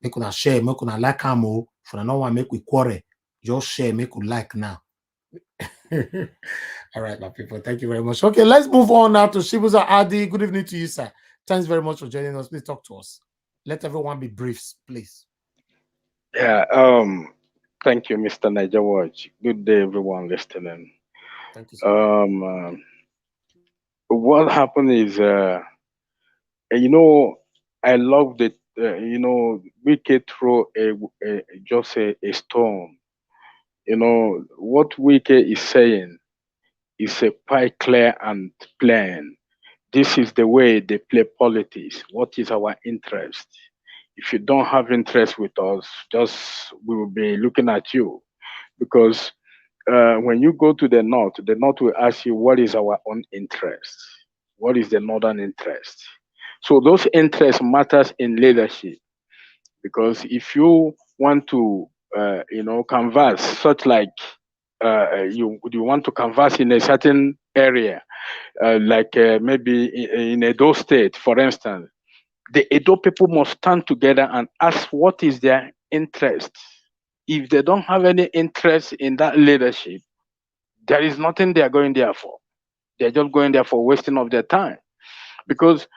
Make una share, make una like am o. For no one make we quarrel. Just share, make we like now. All right, my people. Thank you very much. Okay, let's move on now to Shibuza Adi. Good evening to you, sir. Thanks very much for joining us. Please talk to us. Let everyone be brief, please. Yeah, thank you, Mr. Niger Watch. Good day, everyone listening. Thank you, sir. What happened is, you know, I love that, we can throw just a stone. You know, what Wike is saying is a quite clear and plain. This is the way they play politics. What is our interest? If you don't have interest with us, just we will be looking at you. Because when you go to the north will ask you what is our own interest, what is the northern interest. So those interests matters in leadership, because if you want to converse, such like you want to converse in a certain area, like maybe in Edo State, for instance, the Edo people must stand together and ask what is their interest. If they don't have any interest in that leadership, there is nothing they are going there for. They're just going there for wasting of their time. Because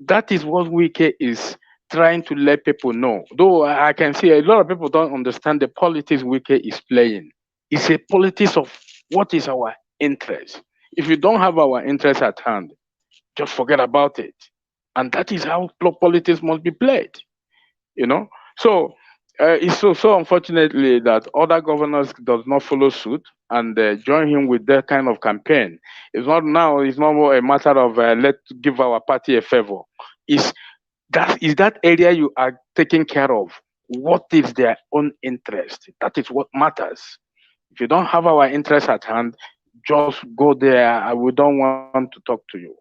that is what Wike is trying to let people know. Though I can see a lot of people don't understand the politics Wike is playing. It's a politics of what is our interest. If you don't have our interest at hand, just forget about it. And that is how politics must be played. You know, so it's so unfortunately that other governors does not follow suit and join him with that kind of campaign. It's not now. It's not a matter of let's give our party a favor. Is that area you are taking care of? What is their own interest? That is what matters. If you don't have our interest at hand, just go there. We don't want to talk to you.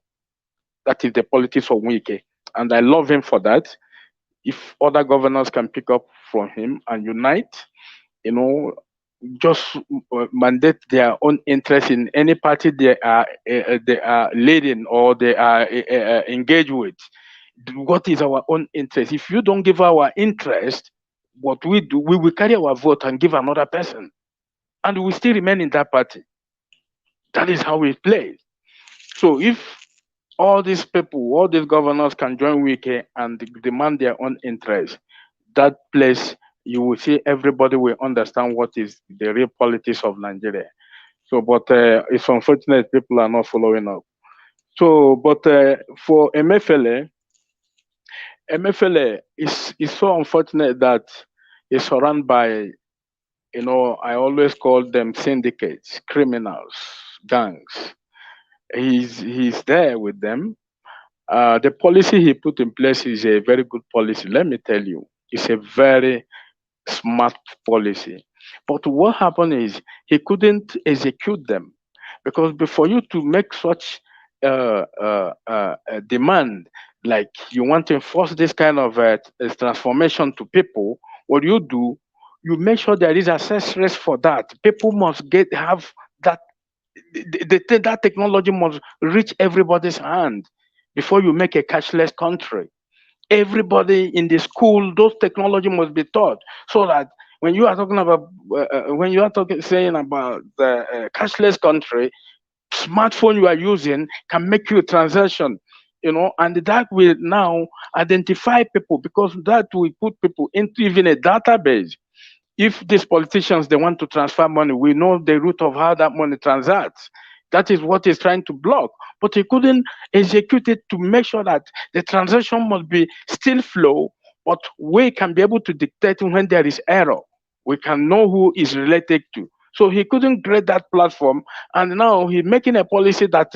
That is the politics of Wike, and I love him for that. If other governors can pick up from him and unite, you know, just mandate their own interest in any party they are leading or they are engaged with. What is our own interest? If you don't give our interest, what we do, we will carry our vote and give another person, and we still remain in that party. That is how we play. So if all these people, all these governors can join Wike and demand their own interest, that place you will see everybody will understand what is the real politics of Nigeria. So, but it's unfortunate people are not following up. So, but for Emefele is so unfortunate that it's surrounded by, I always call them syndicates, criminals, gangs. He's there with them. The policy he put in place is a very good policy. Let me tell you, it's a very smart policy. But what happened is he couldn't execute them, because before you to make such demand, like you want to enforce this kind of transformation to people, what you do, you make sure there is access for that. People must have that. That technology must reach everybody's hand before you make a cashless country. Everybody in the school, those technology must be taught, so that when you are talking about saying about the cashless country, smartphone you are using can make you a transaction, and that will now identify people, because that will put people into even a database. If these politicians they want to transfer money, we know the route of how that money transacts. That is what he's trying to block, but he couldn't execute it to make sure that the transaction must be still flow, but we can be able to dictate when there is error. We can know who is related to. So he couldn't create that platform, and now he's making a policy that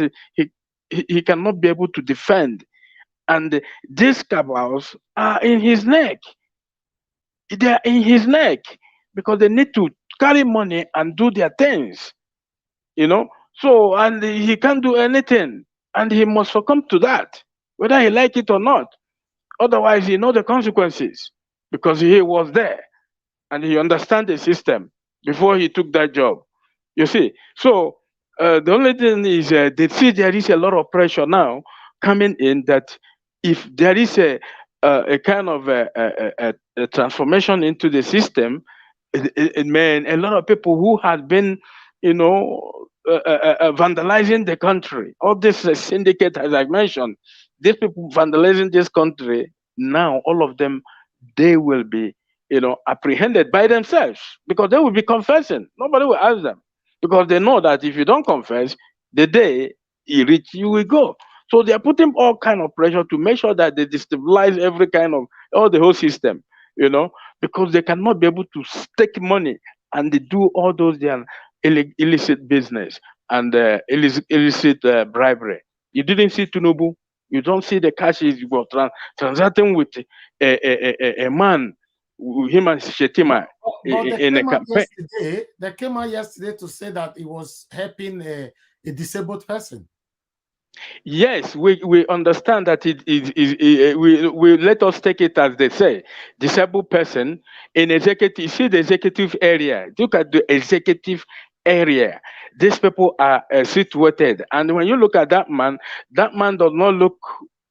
he cannot be able to defend. And these cabals are in his neck. They are in his neck because they need to carry money and do their things, you know. So, and he can't do anything, and he must succumb to that, whether he like it or not. Otherwise, he know the consequences, because he was there and he understand the system before he took that job. You see, so the only thing is they see there is a lot of pressure now coming in, that if there is a kind of a transformation into the system, it meant a lot of people who had been, you know, vandalizing the country. All this syndicate, as I mentioned, these people vandalizing this country. Now, all of them, they will be, you know, apprehended by themselves because they will be confessing. Nobody will ask them because they know that if you don't confess, the day you reach, you will go. So they are putting all kind of pressure to make sure that they destabilize every kind of all the whole system, you know, because they cannot be able to stake money and they do all those their illicit business and illicit bribery. You didn't see Tunubu. You don't see the cash is you were transacting with a man, him and Shetima But they in a came out campaign. yesterday. They came out yesterday to say that he was helping a disabled person. Yes, we understand that we let us take it as they say, disabled person in executive. See the executive area. Look at the executive area. These people are situated, and when you look at that man does not look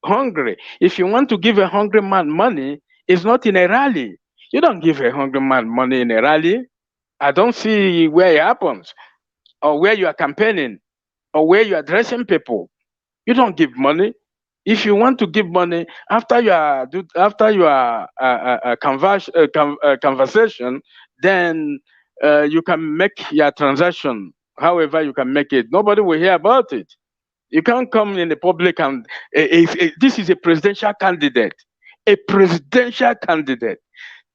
hungry. If you want to give a hungry man money, it's not in a rally. You don't give a hungry man money in a rally. I don't see where it happens, or where you are campaigning, or where you are addressing people. You don't give money. If you want to give money after your conversation, then you can make your transaction. However, you can make it. Nobody will hear about it. You can't come in the public and this is a presidential candidate,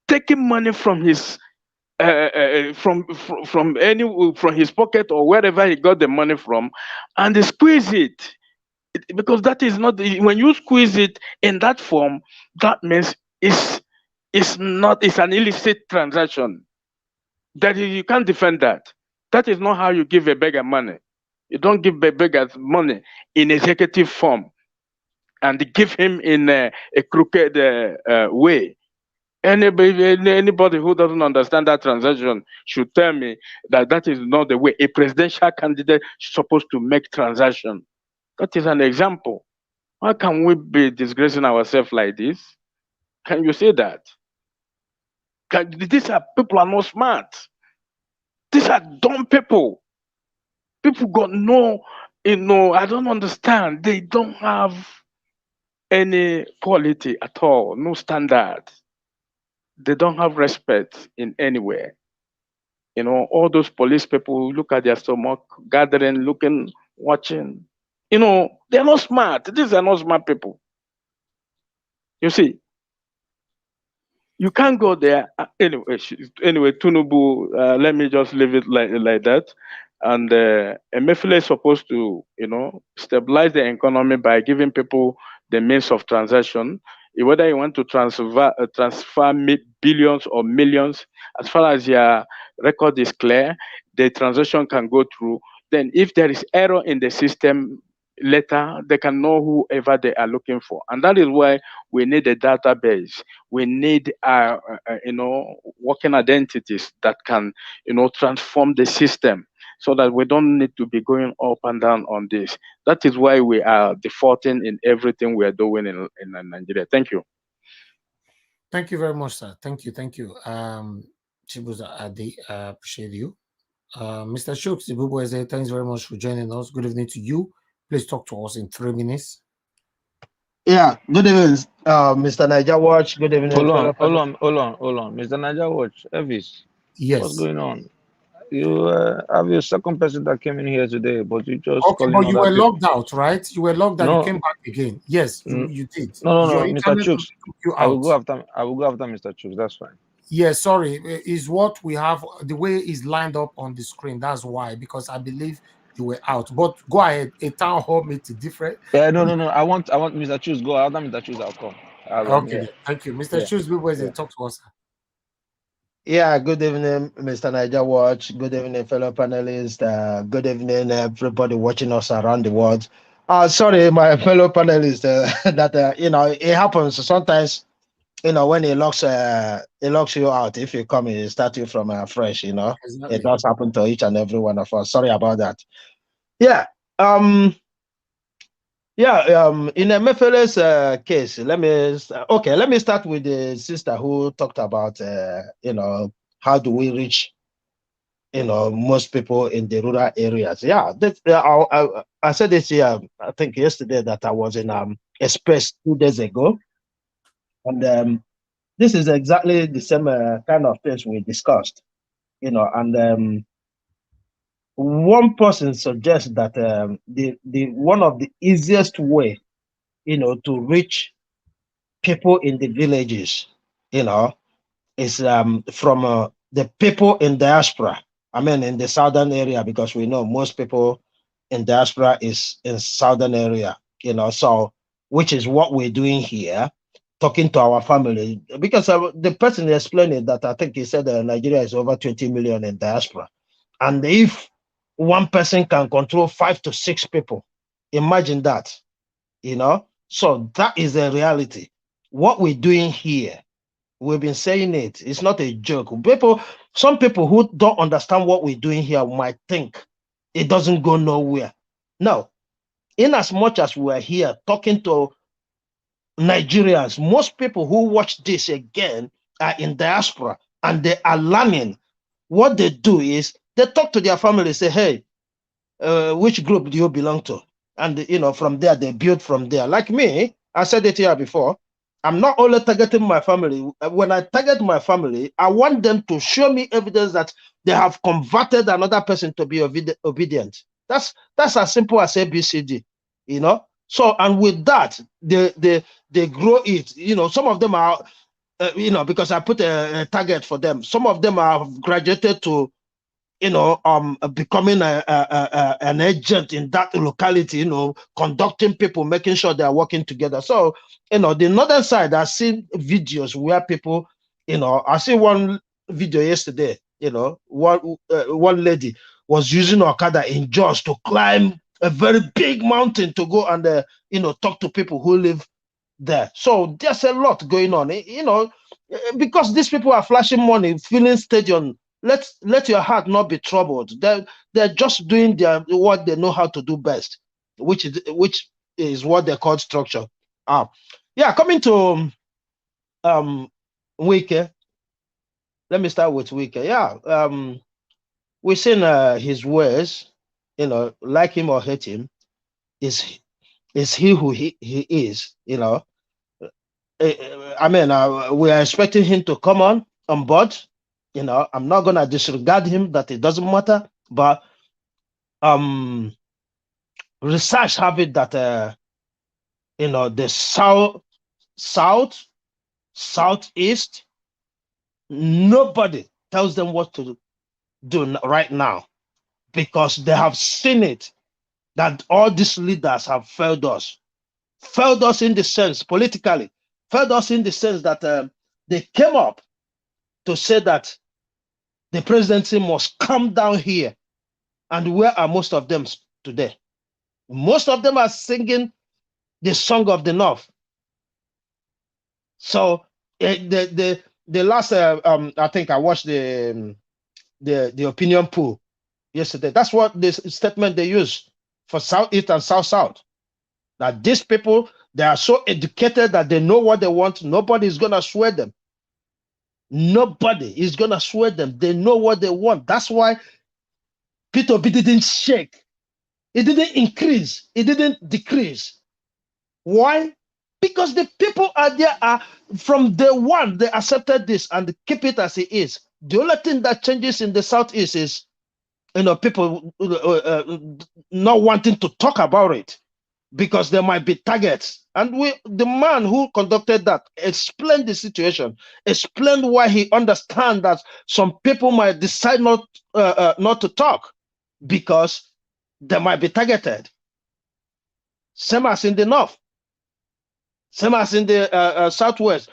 taking money from his from his pocket or wherever he got the money from, and they squeeze it because that is not when you squeeze it in that form, that means it's an illicit transaction. You can't defend that. That is not how you give a beggar money. You don't give a beggar money in executive form and give him in a crooked way. Anybody who doesn't understand that transaction should tell me that that is not the way a presidential candidate is supposed to make transaction. That is an example. How can we be disgracing ourselves like this? Can you say that? These are people are not smart. These are dumb people. People got no, I don't understand. They don't have any quality at all, no standard. They don't have respect in anywhere. All those police people look at their stomach, gathering, looking, watching. They're not smart. These are not smart people. You see, you can't go there. Anyway, Tunubu, let me just leave it like that. And Emiefele is supposed to, stabilize the economy by giving people the means of transaction. Whether you want to transfer billions or millions, as far as your record is clear, the transaction can go through. Then, if there is error in the system, later they can know whoever they are looking for, and that is why we need a database. We need working identities that can transform the system so that we don't need to be going up and down on this. That is why we are defaulting in everything we are doing in Nigeria. Thank you. Thank you very much, sir. Thank you. Chibuza Adi, I appreciate you. Mr. Shooks, thanks very much for joining us. Good evening to you. Please talk to us in 3 minutes. Yeah, good evening, Mr. Niger Watch. Good evening. Hold on. Mr. Niger Watch, Elvis. Yes. What's going on? You have your second person that came in here today, but you just okay, but you were logged out, right? You were logged out. No. You came back again. Yes, you did. No, Mr. Chooks. I will go after Mr. Chooks. That's fine. Yeah, sorry, is what we have. The way is lined up on the screen. That's why, because I believe you were out. But go ahead. A town hall meeting different. Yeah, no. I want Mr. Chooks go. After Mr. Chooks, I'll come. Okay, thank you, Mr. Chooks. Talk to us. Yeah, good evening, Mr. Niger Watch. Good evening, fellow panelists. Good evening, everybody watching us around the world. Sorry, my fellow panelists, that it happens sometimes. When it locks you out. If you come, it start you from fresh. Exactly. It does happen to each and every one of us. Sorry about that. Yeah. Yeah, in Emiefele's case, let me start with the sister who talked about, how do we reach, most people in the rural areas. Yeah, I said this here, I think yesterday, that I was in Express 2 days ago, and this is exactly the same kind of things we discussed, and one person suggests that the one of the easiest way, to reach people in the villages, you know, is from the people in diaspora. I mean, in the southern area, because we know most people in diaspora is in southern area, so which is what we're doing here, talking to our family. Because the person explained it, that I think he said Nigeria is over 20 million in diaspora. And if one person can control 5 to 6 people, imagine that, So that is a reality. What we're doing here, we've been saying it. It's not a joke. Some people who don't understand what we're doing here might think it doesn't go nowhere. No, in as much as we're here talking to Nigerians, most people who watch this again are in diaspora, and they are learning. What they do is they talk to their family, say, hey, which group do you belong to? And from there they build from there. Like me, I said it here before. I'm not only targeting my family. When I target my family, I want them to show me evidence that they have converted another person to be obedient. That's as simple as ABCD. So, and with that, they grow it. Some of them are, because I put a target for them. Some of them have graduated to becoming an agent in that locality, conducting people, making sure they are working together. So, the northern side, I've seen videos where people, I see one video yesterday, one lady was using Okada in Jos to climb a very big mountain to go and, talk to people who live there. So there's a lot going on, because these people are flashing money, filling stadium. Let your heart not be troubled. They're just doing what they know how to do best, which is what they call structure. Yeah, coming to Wike. Let me start with Wike. Yeah, we've seen his ways, like him or hate him, is he who he is, I mean, we are expecting him to come on board. I'm not gonna disregard him, that it doesn't matter. But research have it that the southeast, nobody tells them what to do right now, because they have seen it, that all these leaders have failed us in the sense, politically, failed us in the sense that they came up to say that the presidency must come down here. And where are most of them today? Most of them are singing the song of the North. So the last, I think I watched the opinion poll yesterday. That's what the statement they use for Southeast and South. That these people, they are so educated that they know what they want. Nobody is gonna swear them. Nobody is gonna swear them. They know what they want. That's why Peter Obi didn't shake. It didn't increase. It didn't decrease. Why? Because the people are there, from day one, they accepted this and keep it as it is. The only thing that changes in the Southeast is, people not wanting to talk about it, because there might be targets. And the man who conducted that explained the situation, explained why he understands that some people might decide not to talk because they might be targeted. Same as in the North, same as in the Southwest.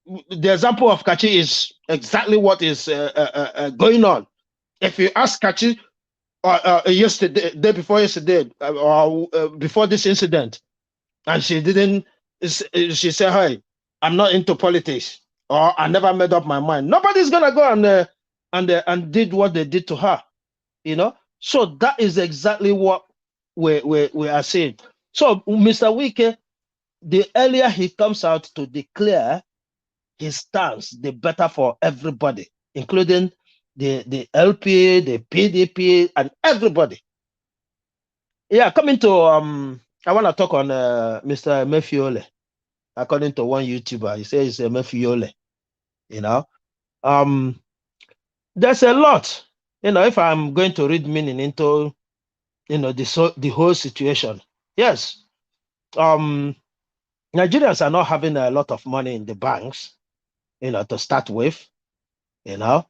The example of Kachi is exactly what is going on. If you ask Kachi yesterday, day before yesterday, or before this incident, and she didn't, she said, hey, I'm not into politics, or I never made up my mind. Nobody's gonna go and did what they did to her, So that is exactly what we are saying. So Mr. Wike, the earlier he comes out to declare his stance, the better for everybody, including the LP, the PDP, and everybody. Yeah, coming to I want to talk on Mr. Emiefele. According to one YouTuber, he says Emiefele. You know, there's a lot. You know, if I'm going to read meaning into, you know, the whole situation, yes, Nigerians are not having a lot of money in the banks, you know, to start with, you know.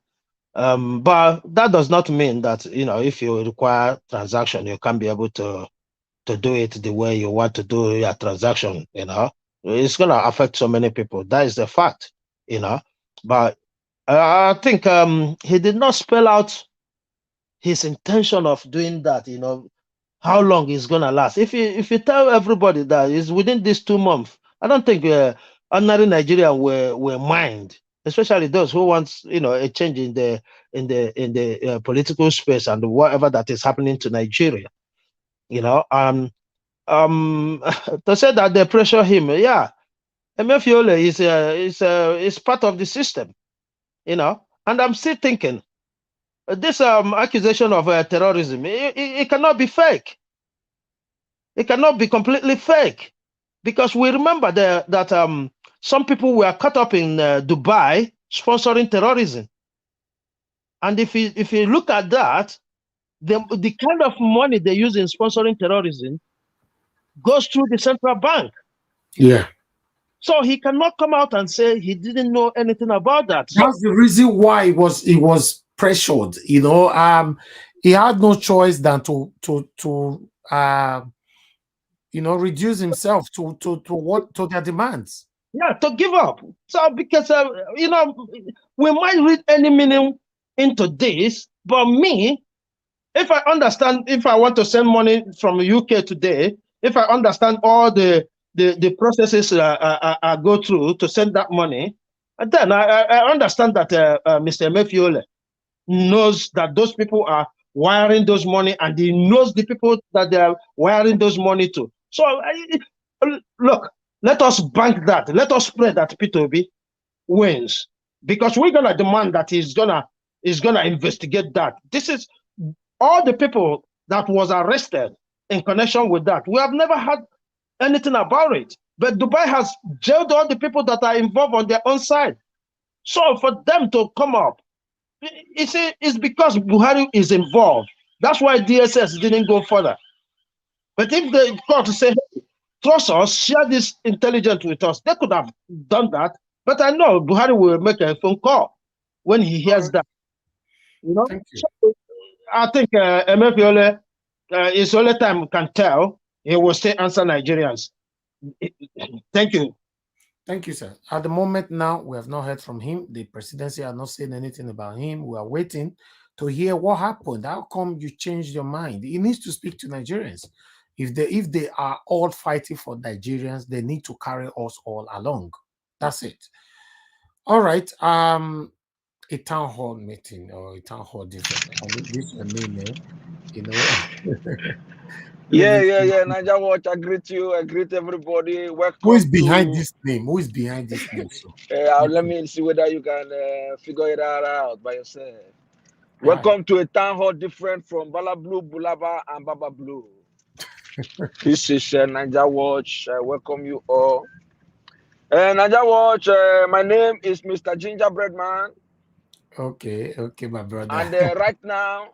But that does not mean that, you know, if you require transaction, you can't be able to do it the way you want to do your transaction, you know. It's going to affect so many people. That is the fact, you know. But I think he did not spell out his intention of doing that, you know, how long it's going to last. If you tell everybody that it's within these 2 months, I don't think ordinary Nigeria will mind, especially those who want, you know, a change in the political space and whatever that is happening to Nigeria, you know. To say that they pressure him, yeah, Emefiole is part of the system, you know. And I'm still thinking this accusation of terrorism, it cannot be fake. It cannot be completely fake, because we remember that some people were caught up in Dubai sponsoring terrorism. And if you look at that, the kind of money they use in sponsoring terrorism goes through the central bank. Yeah. So he cannot come out and say he didn't know anything about that. So That's the reason why he was pressured. You know, he had no choice than to you know, reduce himself to their demands. yeah, to give up. So because you know, we might read any meaning into this, but me, if I understand, if I want to send money from UK today, if I understand all the processes I go through to send that money, and then I understand that Mr. Emefiole knows that those people are wiring those money, and he knows the people that they are wiring those money to. So look, let us bank that. Let us pray that P2B wins, because we're gonna demand that he's gonna investigate that. This is all the people that was arrested in connection with that. We have never had anything about it, but Dubai has jailed all the people that are involved on their own side. So for them to come up, it's because Buhari is involved. That's why DSS didn't go further. But if the court say, hey, trust us, share this intelligence with us, they could have done that. But I know Buhari will make a phone call when he hears that. You know, Thank you. so I think Emefiole, it's only time can tell. He will still answer Nigerians. Thank you. Thank you, sir. At the moment now, we have not heard from him. The presidency has not said anything about him. We are waiting to hear what happened. How come you changed your mind? He needs to speak to Nigerians. If they are all fighting for Nigerians, they need to carry us all along. That's it. All right. A town hall meeting or a town hall different. This is your name, you know. Yeah. Naija Watch, I greet you. I greet everybody. Who is Welcome behind to. this name? Who is behind this name? So Let me see whether you can figure it out by yourself. right. Welcome to a town hall different from Bala Blue, Bulaba, and Baba Blue. This is Naija Watch. I welcome you all. Naija Watch, my name is Mr. Gingerbread Man. Okay, my brother. And right now,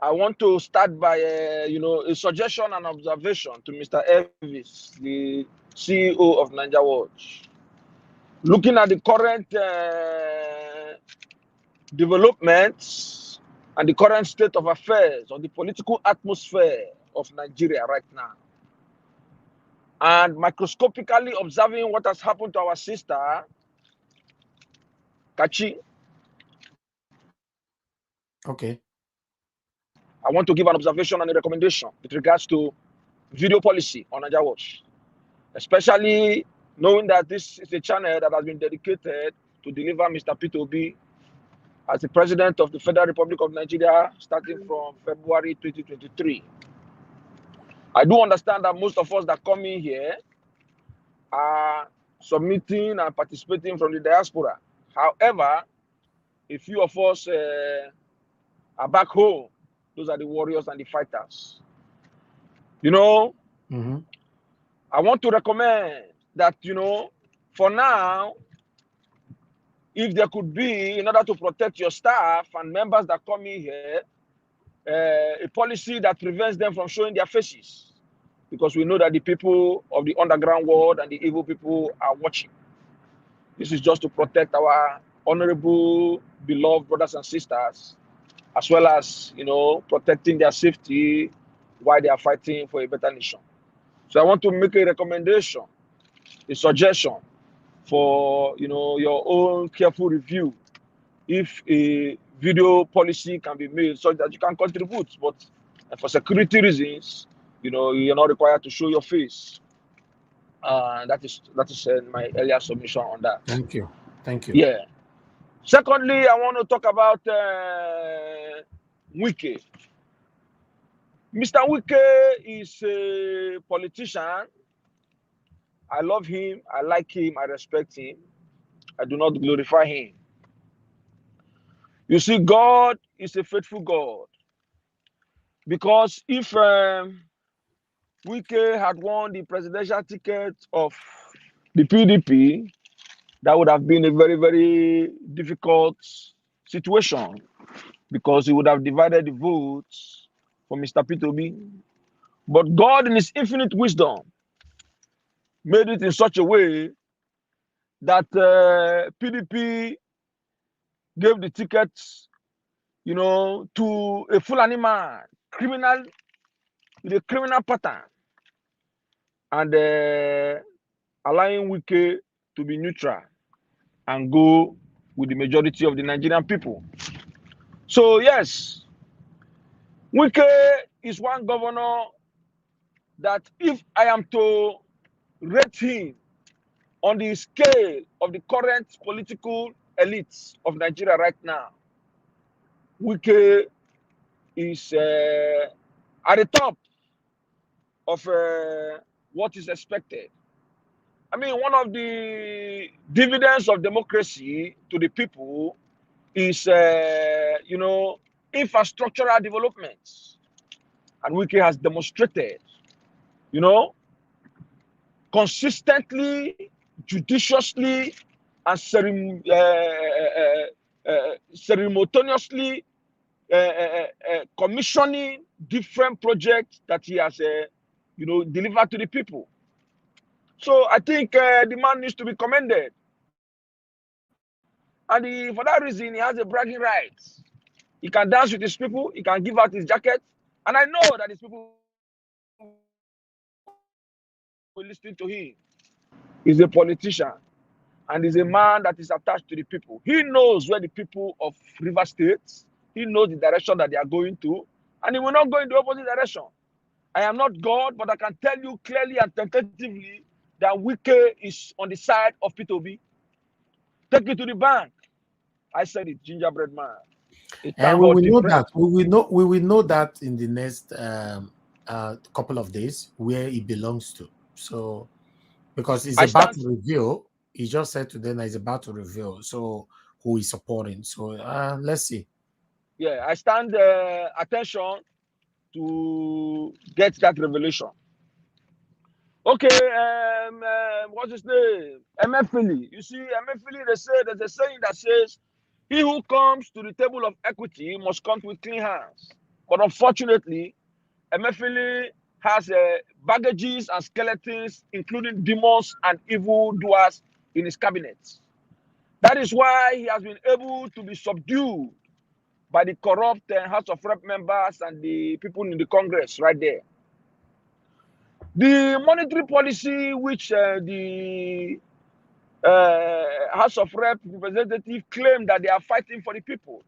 I want to start by, a suggestion and observation to Mr. Elvis, the CEO of Naija Watch. Looking at the current developments and the current state of affairs or the political atmosphere of Nigeria right now, and microscopically observing what has happened to our sister, Kachi, Okay. I want to give an observation and a recommendation with regards to video policy on Naija Watch, especially knowing that this is a channel that has been dedicated to deliver Mr. P2B as the President of the Federal Republic of Nigeria starting from February 2023. I do understand that most of us that come in here are submitting and participating from the diaspora. However, a few of us are back home. Those are the warriors and the fighters. You know, I want to recommend that, you know, for now, if there could be, in order to protect your staff and members that come in here, a policy that prevents them from showing their faces. Because we know that the people of the underground world and the evil people are watching. This is just to protect our honorable, beloved brothers and sisters, as well as, you know, protecting their safety while they are fighting for a better nation. So I want to make a recommendation, a suggestion for, you know, your own careful review. If a video policy can be made so that you can contribute, but for security reasons, you know, you're not required to show your face. That is my earlier submission on that. Thank you. Thank you. Yeah. Secondly, I want to talk about Wike. Mr. Wike is a politician. I love him. I like him. I respect him. I do not glorify him. You see, God is a faithful God. Because if Wike had won the presidential ticket of the PDP, that would have been a very, very difficult situation because he would have divided the votes for Mr. P2B. But God, in his infinite wisdom, made it in such a way that PDP gave the tickets, you know, to a Fulani man, criminal, with a criminal pattern, and allowing Wike to be neutral and go with the majority of the Nigerian people. So yes, Wike is one governor that if I am to rate him on the scale of the current political elites of Nigeria right now, Wike is at the top of what is expected. I mean, one of the dividends of democracy to the people is, you know, infrastructural developments. And Wike has demonstrated, you know, consistently, judiciously, and ceremoniously commissioning different projects that he has, you know, delivered to the people. So I think the man needs to be commended. And for that reason, he has a bragging right. He can dance with his people. He can give out his jacket. And I know that his people will listen to him. He's a politician. And he's a man that is attached to the people. He knows where the people of River State, he knows the direction that they are going to, and he will not go in the opposite direction. I am not God, but I can tell you clearly and tentatively that Wike is on the side of P2B. Take it to the bank. I said it, gingerbread man. And we will know that. We will know that in the next couple of days where he belongs to. So because he's about to reveal, he just said today that he's about to reveal. So who is supporting? So let's see. Yeah, I stand attention to get that revelation. Okay, what's his name? Emiefele. You see, Emiefele, there's a saying that says, he who comes to the table of equity must come with clean hands. But unfortunately, Emiefele has baggages and skeletons, including demons and evil doers in his cabinet. That is why he has been able to be subdued by the corrupt House of Rep members and the people in the Congress right there. The monetary policy which the House of Rep representative claim that they are fighting for the people,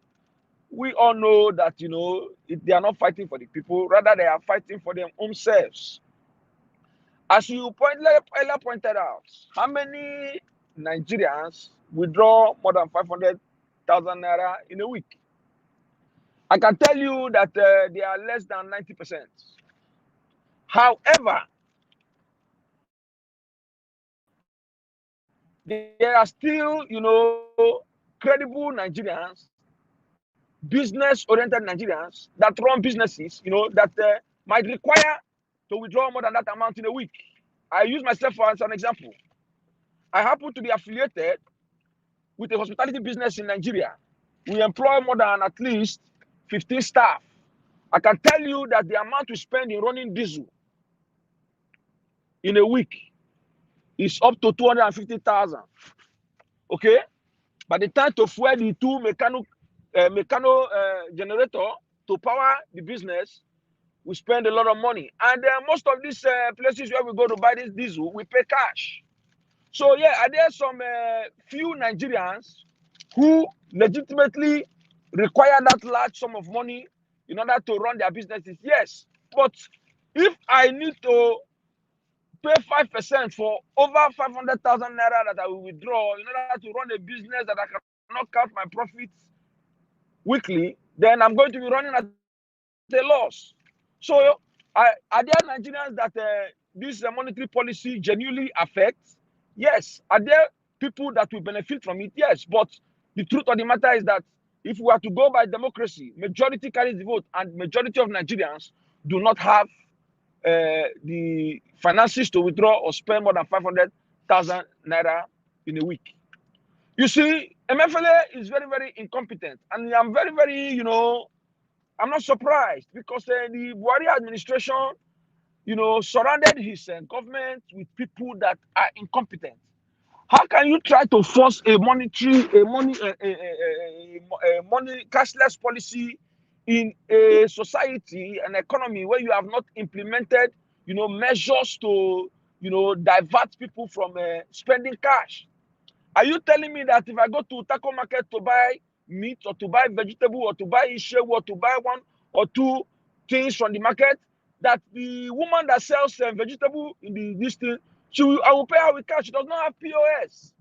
we all know that, you know, they are not fighting for the people, rather they are fighting for their own selves. As you earlier pointed out, how many Nigerians withdraw more than 500,000 naira in a week? I can tell you that they are less than 90%. However, there are still, credible Nigerians, business-oriented Nigerians that run businesses, that might require to withdraw more than that amount in a week. I use myself as an example. I happen to be affiliated with a hospitality business in Nigeria. We employ more than at least 15 staff. I can tell you that the amount we spend in running diesel in a week is up to 250,000. Okay? By the time to fuel the two mechanical generator to power the business, we spend a lot of money. And most of these places where we go to buy this diesel, we pay cash. So yeah, are there some few Nigerians who legitimately require that large sum of money in order to run their businesses? Yes. But if I need to pay 5% for over 500,000 naira that I will withdraw in order to run a business that I cannot count my profits weekly, then I'm going to be running at a loss. So are there Nigerians that this monetary policy genuinely affects? Yes. Are there people that will benefit from it? Yes. But the truth of the matter is that if we are to go by democracy, majority carries the vote, and majority of Nigerians do not have the finances to withdraw or spend more than 500,000 naira in a week. You see, Emiefele is very, very incompetent, and I'm very, very, I'm not surprised, because the Buhari administration, surrounded his government with people that are incompetent. How can you try to force a money cashless policy in a society, an economy where you have not implemented, measures to, divert people from spending cash? Are you telling me that if I go to taco market to buy meat, or to buy vegetable, or to buy ishewu, or to buy one or two things from the market, that the woman that sells vegetable in this thing, I will pay her with cash? She does not have POS.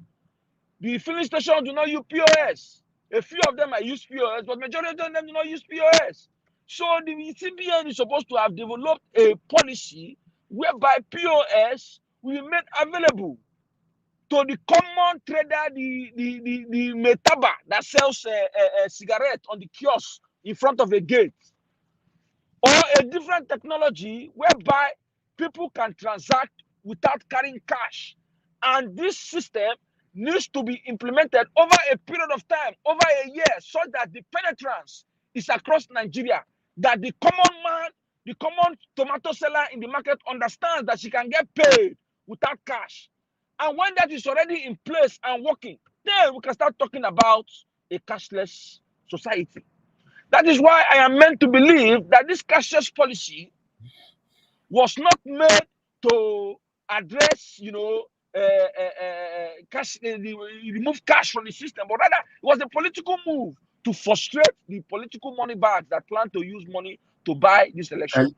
The filling station do not use POS. A few of them might use POS, but majority of them do not use POS. So the CBN is supposed to have developed a policy whereby POS will be made available to the common trader, the metaba that sells a cigarette on the kiosk in front of a gate, or a different technology whereby people can transact without carrying cash. And this system needs to be implemented over a period of time, over a year, so that the penetrance is across Nigeria, that the common man, the common tomato seller in the market understands that she can get paid without cash. And when that is already in place and working, then we can start talking about a cashless society. That is why I am meant to believe that this cashless policy was not made to address, cash, remove cash from the system, but rather it was a political move to frustrate the political money bags that plan to use money to buy this election.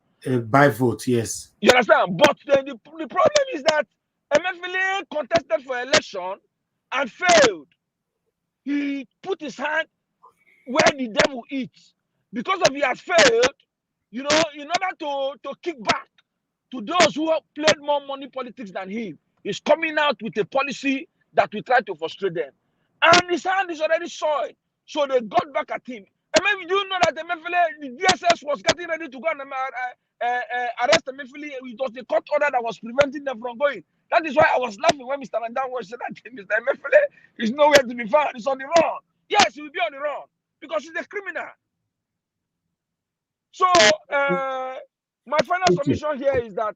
Buy vote, yes. You understand? But the problem is that Emiefele contested for election and failed. He put his hand where the devil eats. Because of he has failed, in order to kick back to those who have played more money politics than him, he's coming out with a policy that will try to frustrate them. And his hand is already soiled. So they got back at him. And maybe you know that Emiefele, the DSS was getting ready to go and arrest Emiefele. It was the court order that was preventing them from going. That is why I was laughing when Mr. Endorse said that Mr. Emiefele is nowhere to be found. He's on the run. Yes, he will be on the run because he's a criminal. So my final submission here is that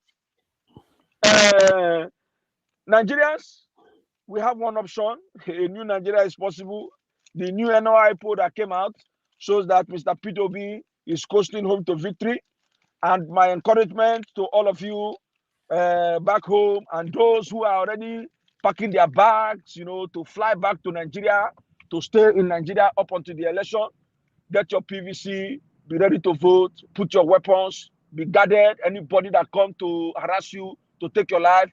Nigerians, we have one option. A new Nigeria is possible. The new NOI poll that came out shows that Mr. P2B is coasting home to victory. And my encouragement to all of you back home, and those who are already packing their bags, to fly back to Nigeria, to stay in Nigeria up until the election, get your PVC, be ready to vote, put your weapons, be guarded. Anybody that come to harass you, to take your life,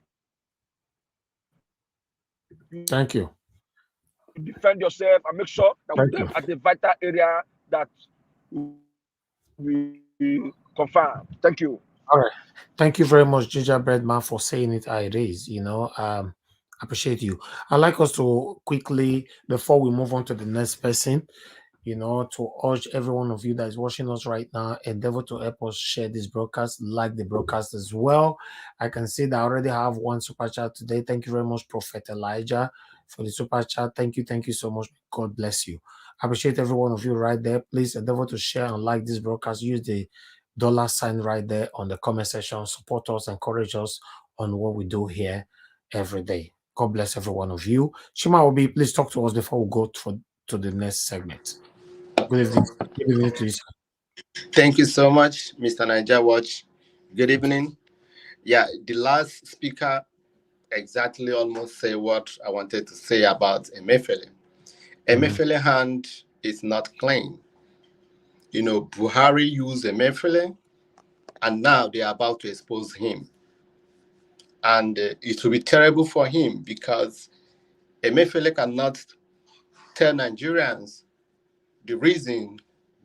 Thank you. Defend yourself and make sure that we get at the vital area that we confirm. Thank you. All right. Thank you very much, Gingerbread Man, for saying it how it is. Appreciate you. I'd like us to quickly, before we move on to the next person, to urge every one of you that is watching us right now, endeavor to help us share this broadcast, like the broadcast as well. I can see that I already have one super chat today. Thank you very much, Prophet Elijah, for the super chat. Thank you so much. God bless you. I appreciate every one of you right there. Please endeavor to share and like this broadcast. Use the $ right there on the comment section. Support us, encourage us on what we do here every day. God bless every one of you. Shima Obi, please talk to us before we go to the next segment. Good evening. Good evening to you, sir. Thank you so much, Mr. Niger Watch. Good evening. Yeah, the last speaker exactly almost say what I wanted to say about Emiefele. Emiefele hand is not clean. Buhari used Emiefele, and now they are about to expose him. And it will be terrible for him because Emiefele cannot tell Nigerians the reason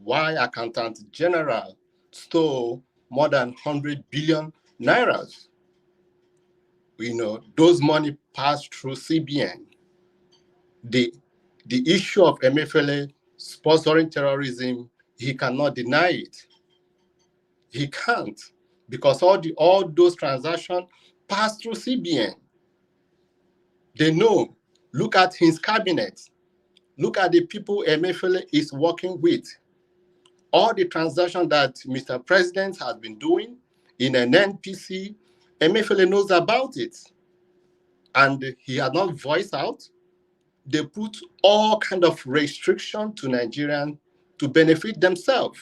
why Accountant General stole more than 100 billion nairas. Those money passed through CBN. The issue of Emiefele sponsoring terrorism, he cannot deny it. He can't, because all those transactions pass through CBN. They know. Look at his cabinet. Look at the people Emiefele is working with. All the transactions that Mr. President has been doing in an NPC, Emiefele knows about it. And he has not voiced out. They put all kind of restriction to Nigerians to benefit themselves.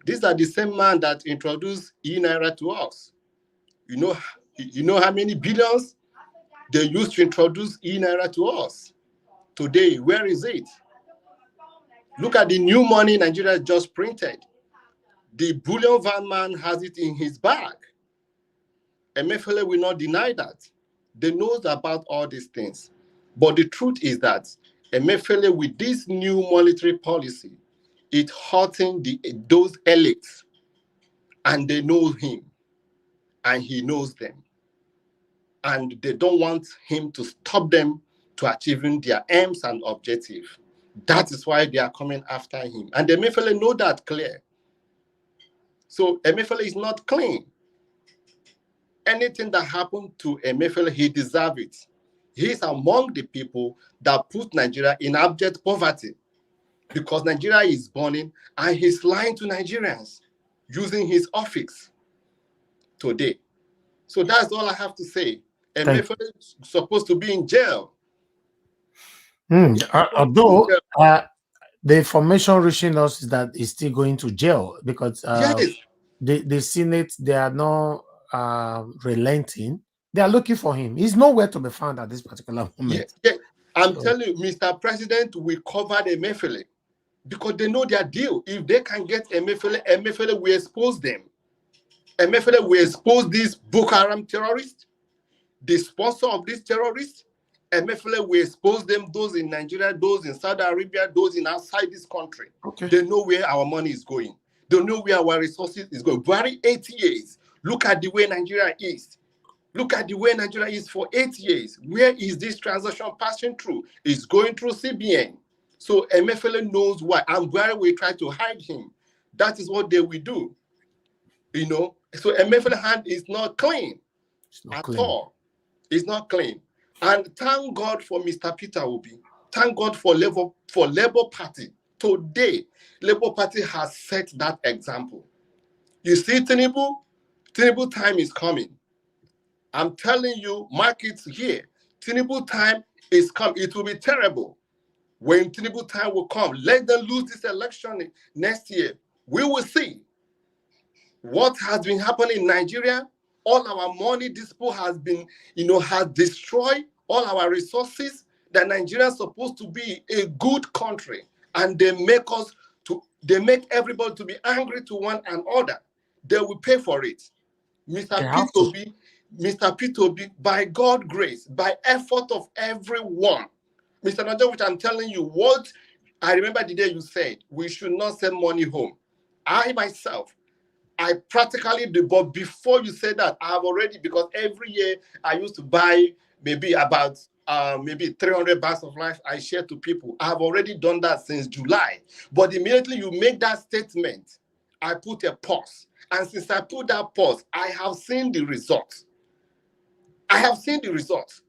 These are the same man that introduced e-naira to us. You know how many billions they used to introduce e-naira to us? Today, where is it? Look at the new money Nigeria just printed. The bullion van man has it in his bag. Emiefele will not deny that. They know about all these things. But the truth is that Emiefele, with this new monetary policy, it's hurting those elites. And they know him. And he knows them. And they don't want him to stop them to achieving their aims and objectives. That is why they are coming after him. And Emiefele know that clear. So Emiefele is not clean. Anything that happened to Emiefele, he deserves it. He is among the people that put Nigeria in abject poverty because Nigeria is burning and he's lying to Nigerians using his office today. So that's all I have to say. Emiefele is supposed to be in jail. Although the information reaching us is that he's still going to jail because Yes. the Senate, they are not relenting. They are looking for him. He's nowhere to be found at this particular moment. Yes. I'm telling you, Mr. President will cover the Emiefele because they know their deal. If they can get Emiefele, Emiefele will expose them. Emiefele will expose these Boko Haram terrorists, the sponsor of these terrorists. Emiefele will expose them, those in Nigeria, those in Saudi Arabia, those in outside this country. Okay. They know where our money is going. They know where our resources is going. Very 8 years. Look at the way Nigeria is. Look at the way Nigeria is for 8 years. Where is this transaction passing through? It's going through CBN. So Emiefele knows why. And where we try to hide him. That is what they will do. So Emiefele hand is not clean all. It's not clean. And thank God for Mr. Peter Obi. Thank God for Labour Party. Today, Labour Party has set that example. You see, Tinubu time is coming. I'm telling you, mark it here. Tinubu time is coming. It will be terrible. When Tinubu time will come, let them lose this election next year. We will see what has been happening in Nigeria. All our money, this pool has been, has destroyed all our resources. That Nigeria is supposed to be a good country, and they make everybody to be angry to one another. They will pay for it. Mr. Peter Obi, by God's grace, by effort of everyone, Mr. Naja, which I'm telling you, what I remember the day you said we should not send money home. I myself, I practically do. But before you say that, I have already, because every year I used to buy maybe about maybe 300 bags of rice I share to people. I have already done that since July. But immediately you make that statement, I put a pause. And since I put that pause, I have seen the results. I have seen the results.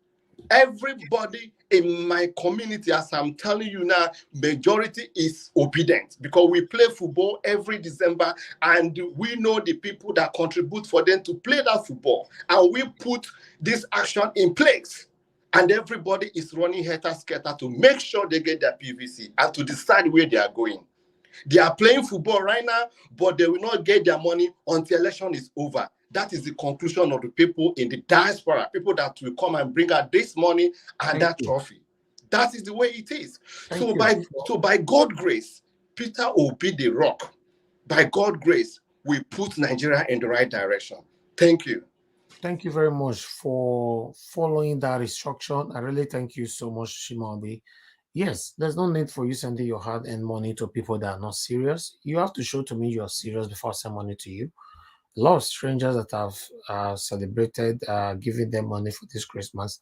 Everybody in my community, as I'm telling you now, majority is obedient, because we play football every December and we know the people that contribute for them to play that football. And we put this action in place. And everybody is running helter-skelter to make sure they get their PVC and to decide where they are going. They are playing football right now, but they will not get their money until election is over. That is the conclusion of the people in the diaspora, people that will come and bring out this money and that trophy. That is the way it is. So by God's grace, Peter will be the rock. By God's grace, we put Nigeria in the right direction. Thank you. Thank you very much for following that instruction. I really thank you so much, Shimabi. Yes, there's no need for you sending your hard-earned money to people that are not serious. You have to show to me you're serious before I send money to you. A lot of strangers that have celebrated giving them money for this Christmas,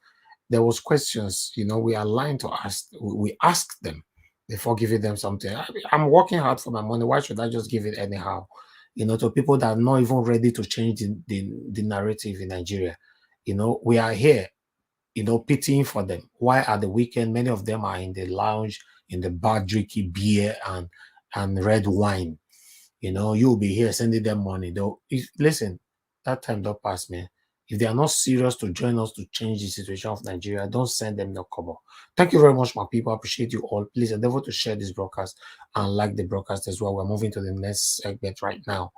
there was questions, we are lying to ask. We asked them before giving them something. I'm working hard for my money. Why should I just give it anyhow? To people that are not even ready to change the narrative in Nigeria. We are here, pitying for them. Why at the weekend, many of them are in the lounge, in the bar, drinking beer and red wine. You'll be here sending them money. Though, listen, that time don't pass, man. If they are not serious to join us to change the situation of Nigeria, don't send them no cover. Thank you very much, my people. I appreciate you all. Please endeavor to share this broadcast and like the broadcast as well. We're moving to the next segment right now.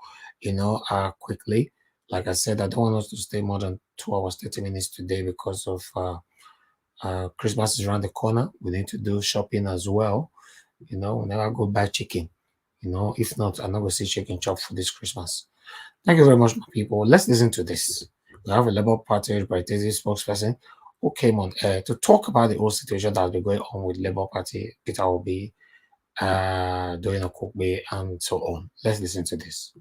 Quickly. Like I said, I don't want us to stay more than 2 hours, 30 minutes today because of Christmas is around the corner. We need to do shopping as well. We never go buy chicken. If not, I'm not going to see chicken chop for this Christmas. Thank you very much, my people. Let's listen to this. We have a Labour Party representative spokesperson who came on air to talk about the whole situation that has been going on with Labour Party, Peter Obi, doing Okupe, and so on. Let's listen to this.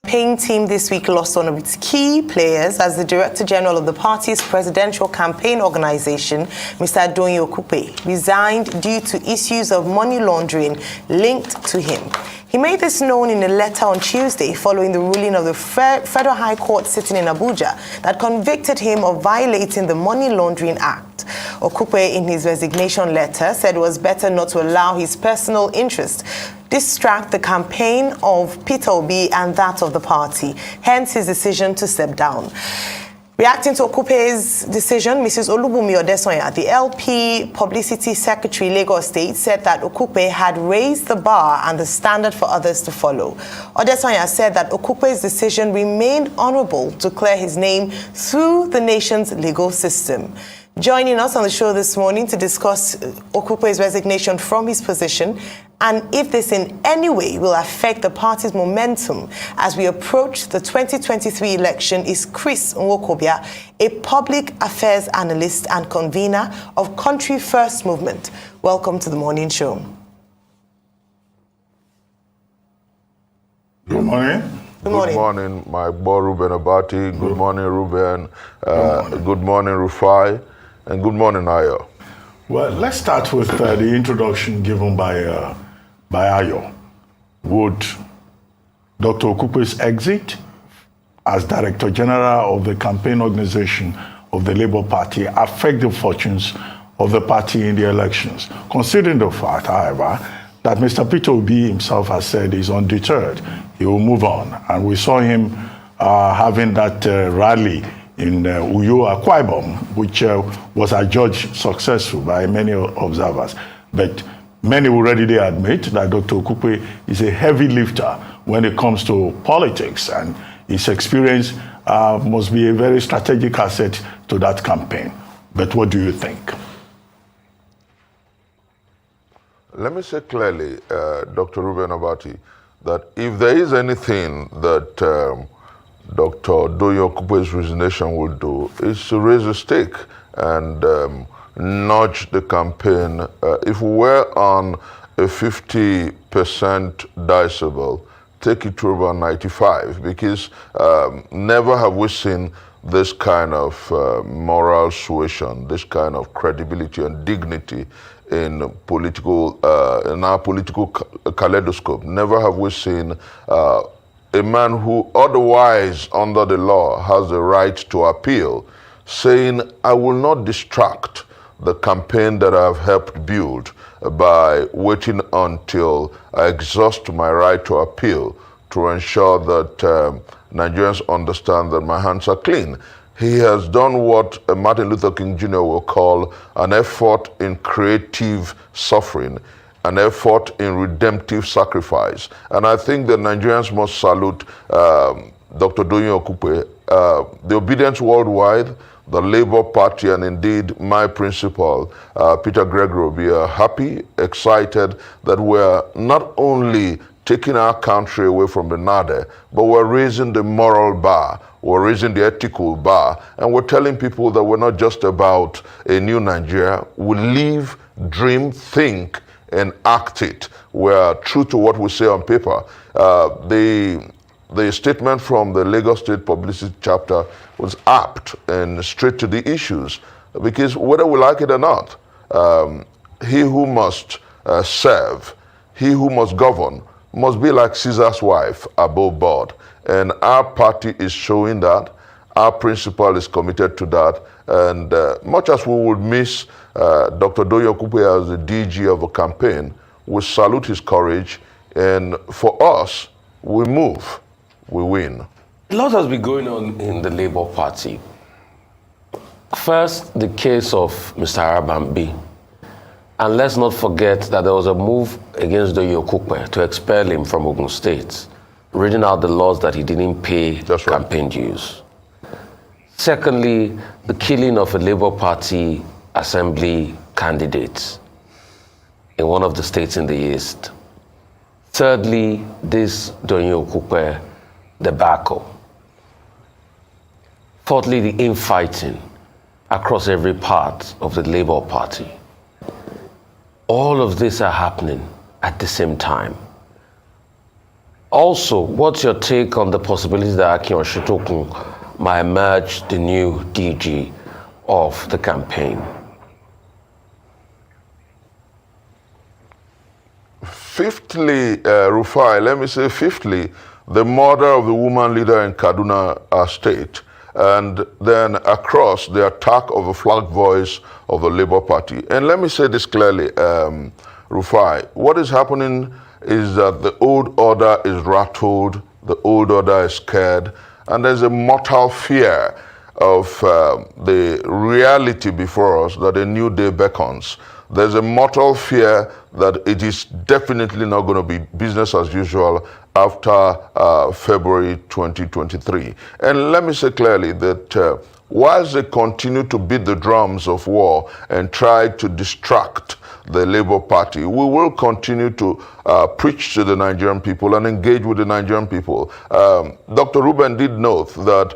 Campaign team this week lost one of its key players as the Director General of the party's presidential campaign organization, Mr. Adonyi Okupe, resigned due to issues of money laundering linked to him. He made this known in a letter on Tuesday following the ruling of the Federal High Court sitting in Abuja that convicted him of violating the Money Laundering Act. Okupe, in his resignation letter, said it was better not to allow his personal interest distract the campaign of Peter Obi and that of the party, hence his decision to step down. Reacting to Okupe's decision, Mrs. Olubunmi Odesonya, the LP Publicity Secretary, Lagos State, said that Okupe had raised the bar and the standard for others to follow. Odesonya said that Okupe's decision remained honorable to clear his name through the nation's legal system. Joining us on the show this morning to discuss Okupe's resignation from his position and if this in any way will affect the party's momentum as we approach the 2023 election is Chris Nwokobia, a public affairs analyst and convener of Country First Movement. Welcome to the morning show. Good morning. Good morning. Good morning, my boy Ruben Abati. Good morning, Ruben. Good morning, Rufai. And good morning, Ayo. Well, let's start with the introduction given by Ayo. Would Dr. Okupe's exit as Director General of the campaign organization of the Labour Party affect the fortunes of the party in the elections? Considering the fact, however, that Mr. Peter Obi himself has said is undeterred, he will move on. And we saw him having that rally in Uyo Akwa Ibom, which was adjudged successful by many observers. But many will readily admit that Dr. Okupe is a heavy lifter when it comes to politics, and his experience must be a very strategic asset to that campaign. But what do you think? Let me say clearly, Dr. Ruben Abati, that if there is anything that Dr. Adonyi Okupe's resignation will do, is to raise a stake and nudge the campaign. If we were on a 50% decibel, take it to about 95, because never have we seen this kind of moral suasion, this kind of credibility and dignity in political, in our political kaleidoscope. Never have we seen a man who otherwise under the law has the right to appeal, saying, I will not distract the campaign that I've helped build by waiting until I exhaust my right to appeal to ensure that Nigerians understand that my hands are clean. He has done what Martin Luther King Jr. will call an effort in creative suffering, an effort in redemptive sacrifice. And I think that Nigerians must salute Dr. Doyin Okupe, the Obedience Worldwide, the Labour Party, and indeed my principal, Peter Gregory, we are happy, excited that we're not only taking our country away from the NADE, but we're raising the moral bar, we're raising the ethical bar, and we're telling people that we're not just about a new Nigeria. We live, dream, think, and act it. We're true to what we say on paper. The statement from the Lagos State Publicity Chapter was apt and straight to the issues, because whether we like it or not, he who must serve, he who must govern, must be like Caesar's wife, above board. And our party is showing that. Our principal is committed to that. And much as we would miss Dr. Doyin Okupe as the DG of a campaign, we salute his courage. And for us, we move, we win. A lot has been going on in the Labour Party. First, the case of Mr. Arabambi. And let's not forget that there was a move against Doyin Okupe to expel him from Ogun State, reading out the laws that he didn't pay campaign dues. Secondly, the killing of a Labour Party assembly candidate in one of the states in the East. Thirdly, this Doyin Okupe debacle. Fourthly, the infighting across every part of the Labour Party. All of this are happening at the same time. Also, what's your take on the possibility that Akin Oshitokun might emerge the new DG of the campaign? Fifthly, Rufai, let me say fifthly, the murder of the woman leader in Kaduna State, and then across the attack of a flag voice of the Labour Party. And let me say this clearly, Rufai, what is happening is that the old order is rattled, the old order is scared, and there's a mortal fear of the reality before us that a new day beckons. There's a mortal fear that it is definitely not going to be business as usual after February 2023. And let me say clearly that whilst they continue to beat the drums of war and try to distract the Labour Party, we will continue to preach to the Nigerian people and engage with the Nigerian people. Dr. Ruben did note that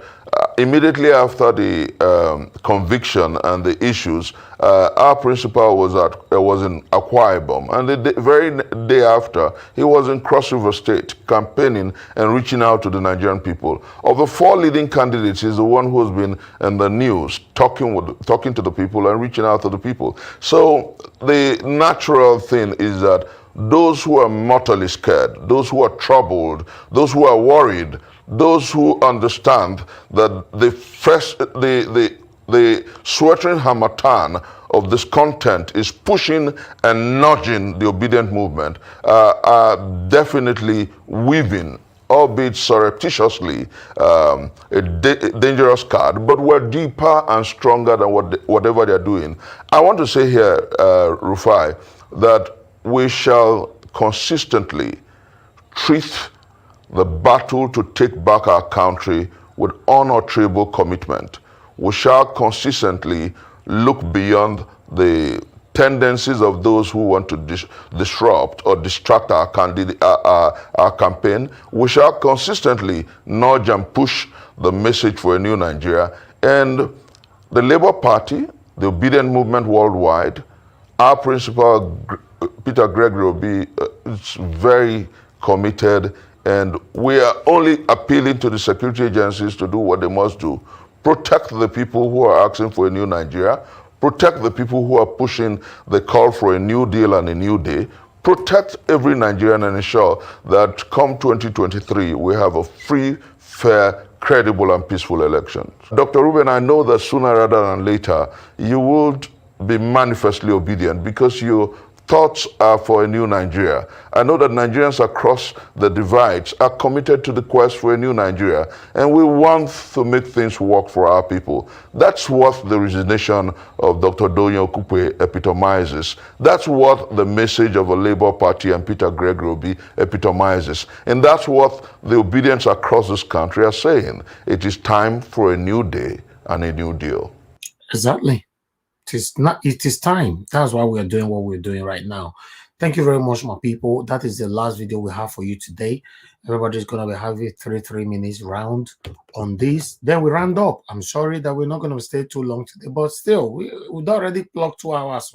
immediately after the conviction and the issues, our principal was in Akwa Ibom, and the very day after, he was in Cross River State campaigning and reaching out to the Nigerian people. Of the four leading candidates, he's the one who has been in the news, talking to the people and reaching out to the people. So the natural thing is that those who are mortally scared, those who are troubled, those who are worried, those who understand that the sweltering harmattan of discontent is pushing and nudging the obedient movement, are definitely weaving, albeit surreptitiously, a dangerous card, but we're deeper and stronger than whatever they're doing. I want to say here, Rufai, that we shall consistently treat the battle to take back our country with unalterable commitment. We shall consistently look beyond the tendencies of those who want to disrupt or distract our campaign. We shall consistently nudge and push the message for a new Nigeria. And the Labour Party, the obedient movement worldwide, our principal, Peter Gregory, is very committed And we are only appealing to the security agencies to do what they must do. Protect the people who are asking for a new Nigeria. Protect the people who are pushing the call for a new deal and a new day. Protect every Nigerian and ensure that come 2023, we have a free, fair, credible, and peaceful election. Dr. Ruben, I know that sooner rather than later, you would be manifestly obedient because your thoughts are for a new Nigeria. I know that Nigerians across the divides are committed to the quest for a new Nigeria, and we want to make things work for our people. That's what the resignation of Dr. Doyin Okupe epitomizes. That's what the message of a Labour Party and Peter Gregory epitomizes. And that's what the obedience across this country are saying. It is time for a new day and a new deal. Exactly. It is time. That's why we're doing what we're doing right now. Thank you very much, my people. That is the last video we have for you today. Everybody's gonna be having 3 minutes round on this. Then we round up. I'm sorry that we're not gonna stay too long today, but still, we've already clocked 2 hours.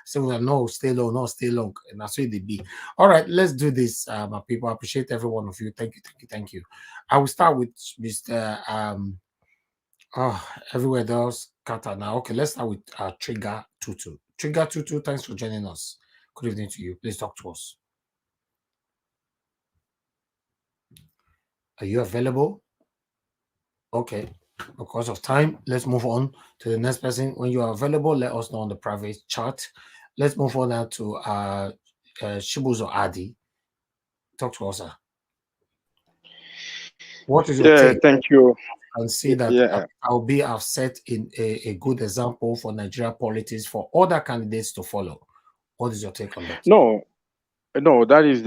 So we are no stay long, no stay long, and that's what it be. All right, let's do this, my people. I appreciate every one of you. Thank you, thank you, thank you. I will start with Mr. Everywhere else, Kata. Now, okay, let's start with Trigger Tutu. Trigger Tutu, thanks for joining us. Good evening to you. Please talk to us. Are you available? Okay. Because of time, let's move on to the next person. When you are available, let us know on the private chat. Let's move on now to Shibuzo Adi. Talk to us, sir. What is your take? Thank you. And see that I've set in a good example for Nigeria politics for other candidates to follow. What is your take on that? No, that is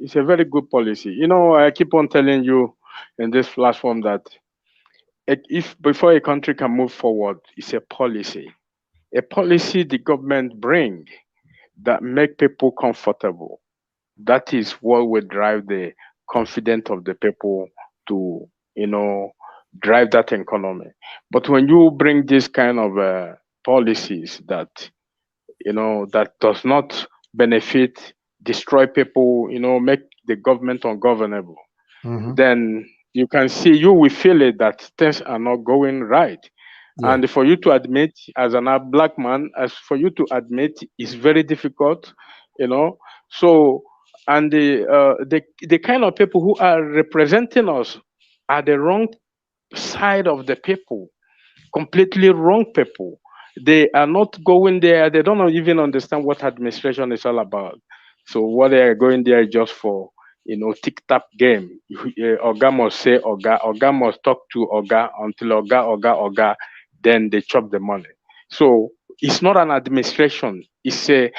it's a very good policy. You know, I keep on telling you in this platform that if before a country can move forward, it's a policy the government bring that make people comfortable. That is what will drive the confidence of the people to, drive that economy. But when you bring this kind of policies that, that does not benefit, destroy people, make the government ungovernable, then you can see, you will feel it that things are not going right. Yeah. And for you to admit, as a black man, for you to admit is very difficult, So, and the kind of people who are representing us are the wrong side of the people, completely wrong people. They are not going there. They don't even understand what administration is all about. So what they are going there just for, tic-tac game. Oga must say Oga must talk to Oga until Oga, then they chop the money. So it's not an administration. It's a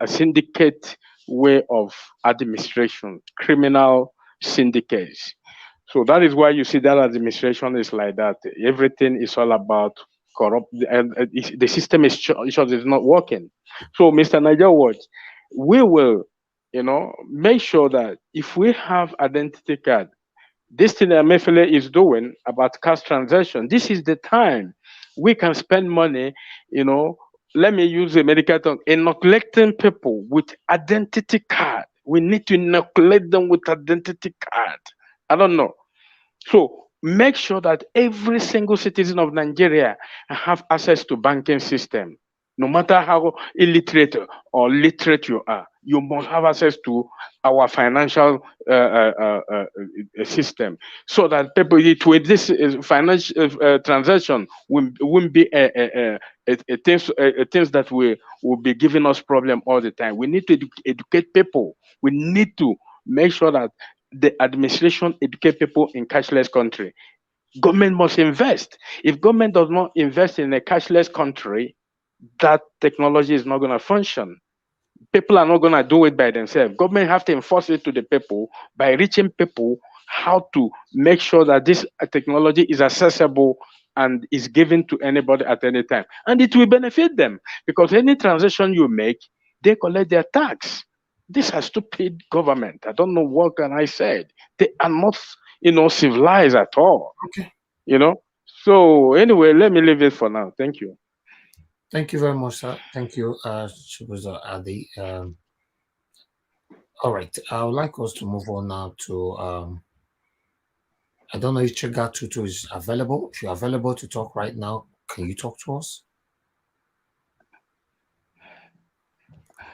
syndicate way of administration, criminal syndicates. So that is why you see that administration is like that. Everything is all about corrupt, and the system is not working. So, Mr. Niger Watch, we will, make sure that if we have identity card, this thing that Emiefele is doing about cash transaction, this is the time we can spend money, let me use a medical term, inoculating people with identity card. We need to inoculate them with identity card. I don't know. So make sure that every single citizen of Nigeria have access to banking system. No matter how illiterate or literate you are, you must have access to our financial system, so that people with this financial transaction won't be things that will be giving us problem all the time. We need to educate people. We need to make sure that the administration educate people in cashless country. Government must invest. If government does not invest in a cashless country, that technology is not going to function. People are not going to do it by themselves. Government have to enforce it to the people by reaching people how to make sure that this technology is accessible and is given to anybody at any time. And it will benefit them, because any transaction you make, they collect their tax. This is a stupid government. I don't know what can I say. They are not, civilized at all. Okay. So anyway, let me leave it for now. Thank you. Thank you very much, sir. Thank you, Shibuzo Adi. All right. I would like us to move on now to I don't know if Chega Tutu is available. If you're available to talk right now, can you talk to us?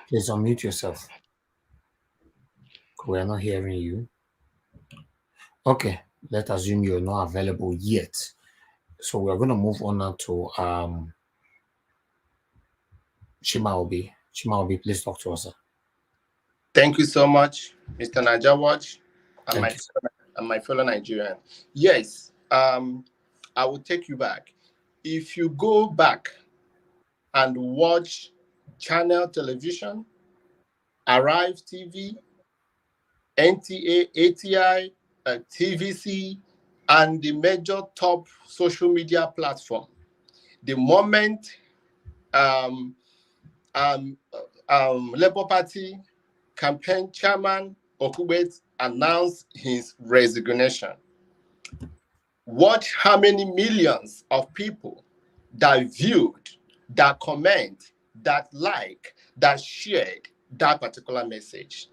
Please unmute yourself. We are not hearing you. Okay, let's assume you're not available yet. So we're going to move on now to Chimaobi. Chimaobi, please talk to us, sir. Thank you so much, Mr. Najawaj, Thank you. and my fellow Nigerian. Yes, I will take you back. If you go back and watch Channel Television, Arrive TV, NTA, ATI, TVC, and the major top social media platform, the moment Labour Party campaign chairman Okupe announced his resignation, watch how many millions of people that viewed, that comment, that like, that shared that particular message.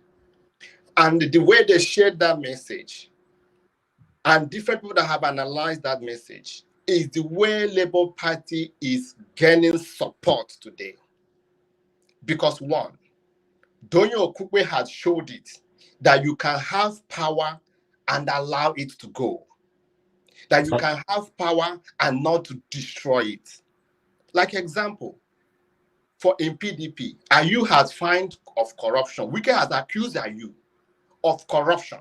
And the way they shared that message, and different people that have analyzed that message, is the way Labour Party is gaining support today. Because one, Donyo Okupe has showed it that you can have power and allow it to go. That you can have power and not to destroy it. Like example, for in PDP, Ayu has fined of corruption. Wike has accused Ayu of corruption,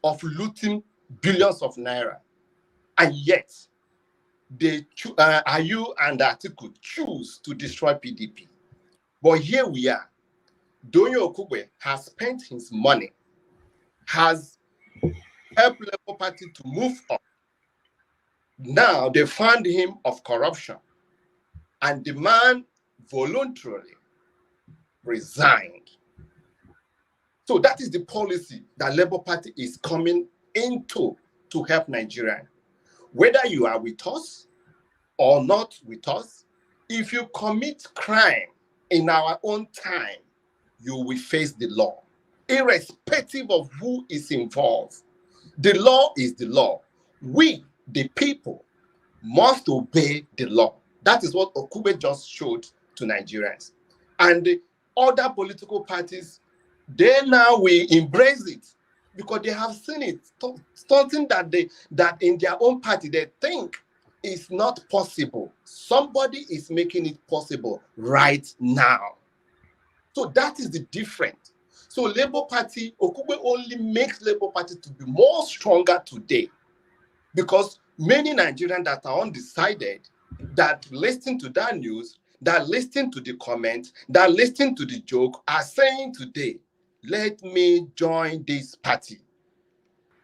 of looting billions of naira. And yet, Ayu and Atiku choose to destroy PDP. But here we are. Donyo Okupe has spent his money, has helped Labour Party to move on. Now they found him of corruption, and the man voluntarily resigned. So that is the policy that Labour Party is coming into to help Nigeria. Whether you are with us or not with us, if you commit crime in our own time, you will face the law, irrespective of who is involved. The law is the law. We, the people, must obey the law. That is what Okupe just showed to Nigerians. And the other political parties, they now will embrace it because they have seen it. Something that in their own party they think is not possible. Somebody is making it possible right now. So that is the difference. So Labour Party, Okupe only makes Labour Party to be more stronger today because many Nigerians that are undecided, that listen to that news, that listen to the comment, that listen to the joke, are saying today, let me join this party.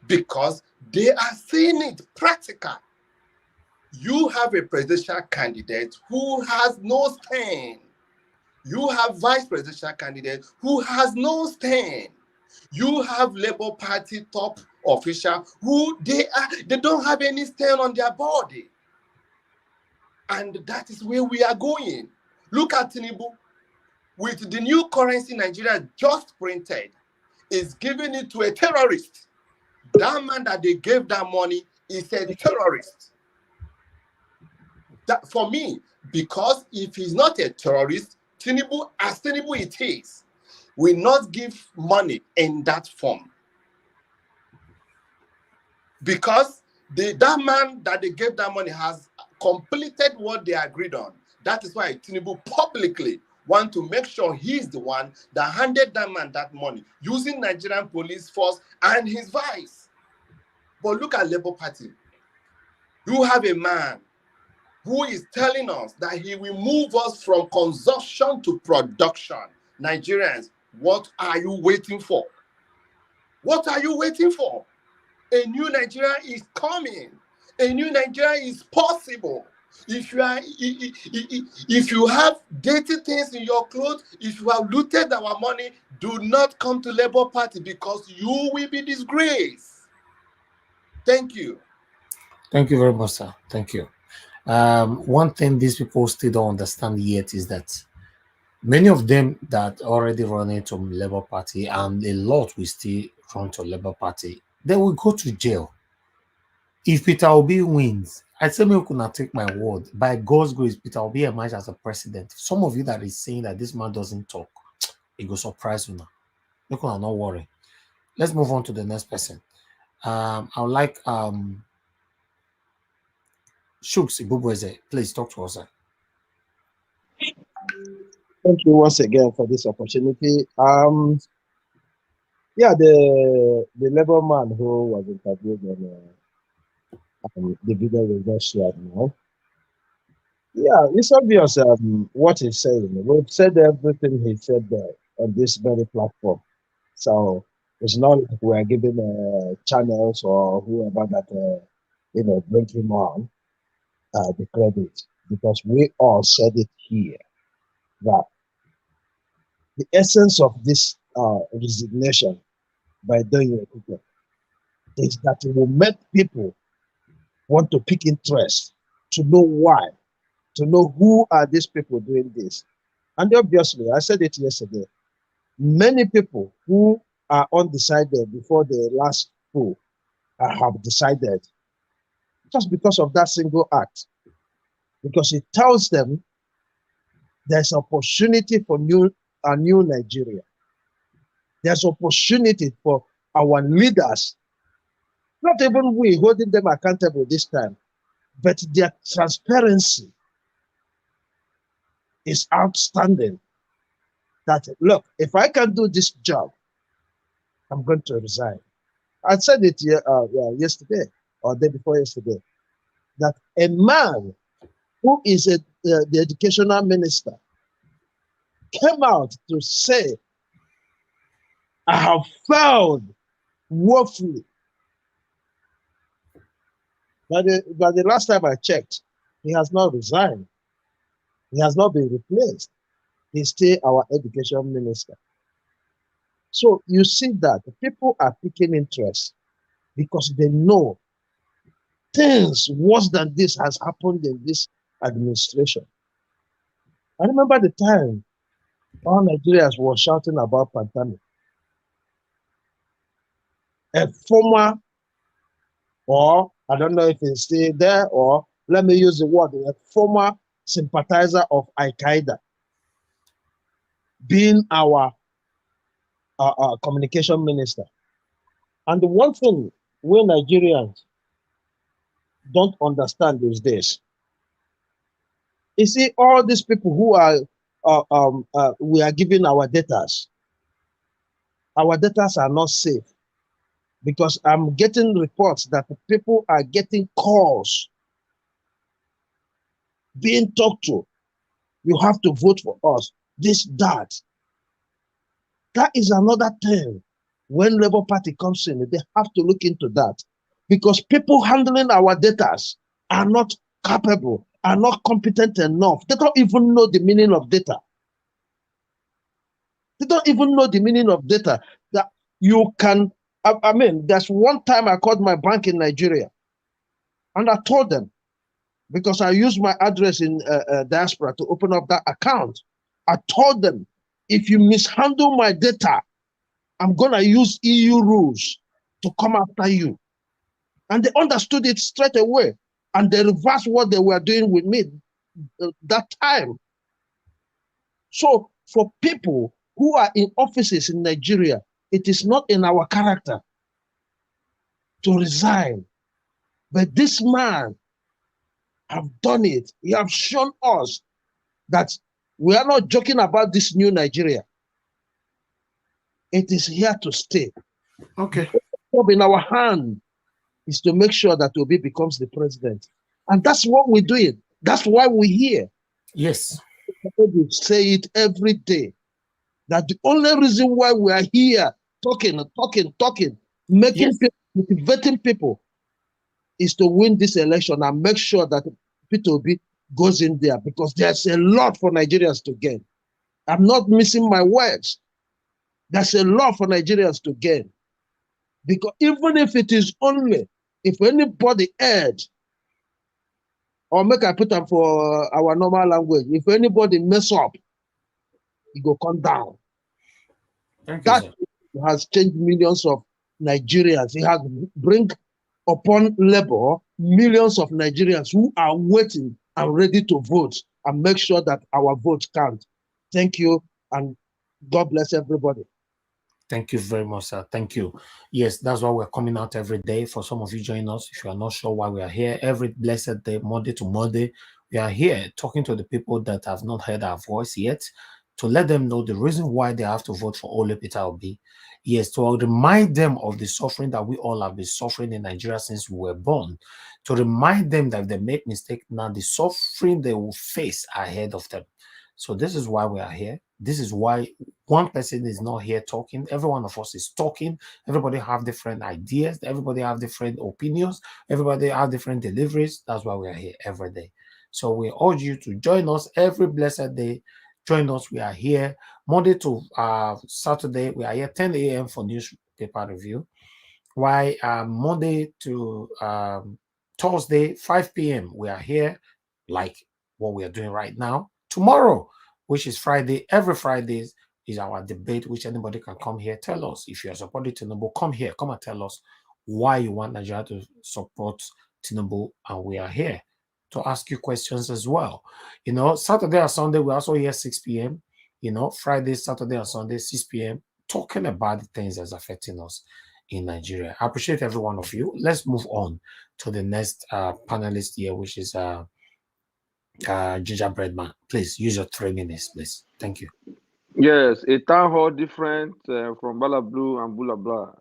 Because they are seeing it practical. You have a presidential candidate who has no stand. You have vice presidential candidate who has no stand. You have Labour Party top official who they don't have any stand on their body. And that is where we are going. Look at Tinubu. With the new currency Nigeria just printed, is giving it to a terrorist. That man that they gave that money is a terrorist. That for me, because if he's not a terrorist, Tinubu, as Tinubu it is, will not give money in that form. Because that man that they gave that money has completed what they agreed on. That is why Tinubu publicly want to make sure he's the one that handed that man that money using Nigerian police force and his vice. But look at Labour Party. You have a man who is telling us that he will move us from consumption to production. Nigerians, what are you waiting for? What are you waiting for? A new Nigeria is coming. A new Nigeria is possible. If you have dirty things in your clothes, if you have looted our money, do not come to Labour Party because you will be disgraced. Thank you. Thank you very much, sir. Thank you. One thing these people still don't understand yet is that Many of them that already running to Labour Party, and a lot will still run to Labour Party, they will go to jail. If Peter Obi wins, I say me could not take my word. By God's grace, Peter Obi emerge as a president. Some of you that is saying that this man doesn't talk, it will surprise you now. You can not worry. Let's move on to the next person. I would like Shooks Ibubweze, please talk to us. Sir. Thank you once again for this opportunity. Yeah, the Labour man who was interviewed on the video we just shared now. Yeah, it's obvious what he's saying. We've said everything he said there on this very platform. So it's not like we're giving channels or whoever that bring him on the credit, because we all said it here that the essence of this resignation by doing it is that it will make people want to pick interest, to know why, to know who are these people doing this. And obviously, I said it yesterday, many people who are undecided before the last poll have decided just because of that single act, because it tells them there's opportunity for a new Nigeria. There's opportunity for our leaders, not even we holding them accountable this time, but their transparency is outstanding. That, look, if I can do this job, I'm going to resign. I said it yesterday or day before yesterday, that a man who is the educational minister came out to say, I have failed woefully. But the last time I checked, he has not resigned. He has not been replaced. He's still our education minister. So you see that people are taking interest because they know things worse than this has happened in this administration. I remember the time all Nigerians were shouting about pandemic. A former, or I don't know if he's still there, or let me use the word, a former sympathizer of Al-Qaeda being our communication minister. And the one thing we Nigerians don't understand is this. You see, all these people who are, we are giving our data are not safe, because I'm getting reports that people are getting calls, being talked to. You have to vote for us, this, that. That is another thing. When Labour Party comes in, they have to look into that, because people handling our data are not capable, are not competent enough. They don't even know the meaning of data. They don't even know the meaning of data. That you can, I mean, there's one time I called my bank in Nigeria, and I told them, because I used my address in Diaspora to open up that account, I told them, if you mishandle my data, I'm going to use EU rules to come after you. And they understood it straight away. And they reversed what they were doing with me that time. So for people who are in offices in Nigeria, it is not in our character to resign. But this man have done it. He have shown us that we are not joking about this new Nigeria. It is here to stay. Okay. In our hand is to make sure that Obi becomes the president. And that's what we're doing. That's why we're here. Yes. We say it every day. That the only reason why we are here talking, making Yes. people, motivating people, is to win this election and make sure that Peter Obi goes in there, because there's a lot for Nigerians to gain. I'm not missing my words. There's a lot for Nigerians to gain. Because even if it is only, if anybody heard, or make I put up for our normal language, if anybody mess up, it will come down. Thank you, That sir. has changed millions of Nigerians. It has bring upon labor millions of Nigerians who are waiting and ready to vote and make sure that our vote count. Thank you, and God bless everybody. Thank you very much, sir. Thank you. Yes, that's why we're coming out every day. For some of you join us, if you are not sure why we are here, every blessed day, Monday to Monday, we are here talking to the people that have not heard our voice yet, to let them know the reason why they have to vote for Ole Peter Obi. Yes, to remind them of the suffering that we all have been suffering in Nigeria since we were born, to remind them that if they make mistake now, the suffering they will face ahead of them. So this is why we are here. This is why one person is not here talking. Every one of us is talking. Everybody have different ideas. Everybody have different opinions. Everybody have different deliveries. That's why we are here every day. So we urge you to join us every blessed day. Join us. We are here Monday to Saturday. We are here 10 a.m. for newspaper review. Why Monday to Thursday 5 p.m. we are here like what we are doing right now. Tomorrow, which is Friday, every Fridays is our debate, which anybody can come here. Tell us if you are supporting Tinubu. Come here, come and tell us why you want Nigeria to support Tinubu, and we are here to ask you questions as well. You know, Saturday and Sunday we're also here 6 p.m. You know, Friday, Saturday, and Sunday 6 p.m. talking about the things that's affecting us in Nigeria. I appreciate every one of you. Let's move on to the next panelist here, which is Gingerbread Man. Please use your 3 minutes, please. Thank you. Yes, a town hall different from Bala Blue and Bula Blah.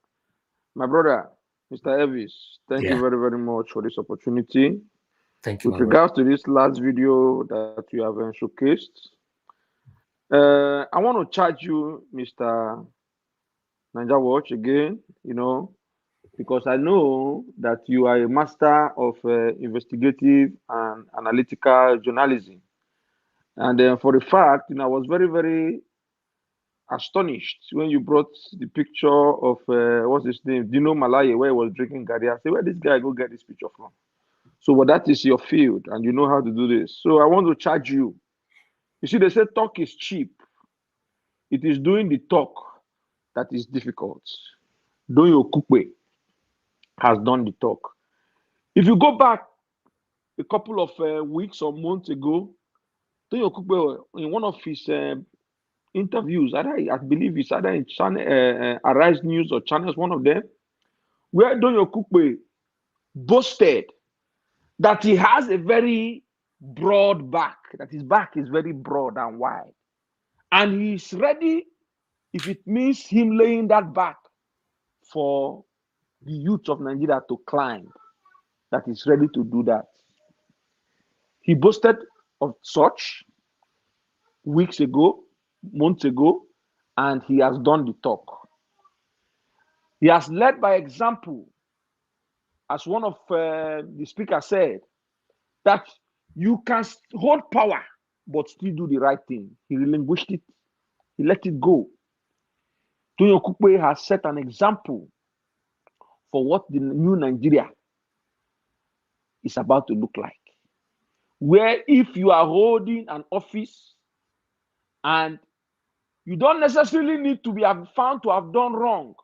My brother, Mr. Elvis, thank you very, very much for this opportunity. Thank you, with regards to this last video that you have showcased, I want to charge you, Mr. Niger Watch, again, you know, because I know that you are a master of investigative and analytical journalism. And for the fact, you know, I was very, very astonished when you brought the picture of, what's his name, Dino Malaye, where he was drinking Gary. I said, where this guy go get this picture from? So, but that is your field, and you know how to do this. So I want to charge you. You see, they say talk is cheap. It is doing the talk that is difficult. Doing Okupe has done the talk. If you go back a couple of weeks or months ago, Doing Okupe, in one of his interviews, I believe it's either in channel, Arise News or Channels, one of them, where Doyin Okupe boasted that he has a very broad back, that his back is very broad and wide. And he's ready, if it means him laying that back for the youth of Nigeria to climb, that he's ready to do that. He boasted of such weeks ago, months ago, and he has done the talk. He has led by example, as one of the speakers said, that you can hold power but still do the right thing. He relinquished it. He let it go. Doyin Okupe has set an example for what the new Nigeria is about to look like. Where if you are holding an office and you don't necessarily need to be found to have done wrong,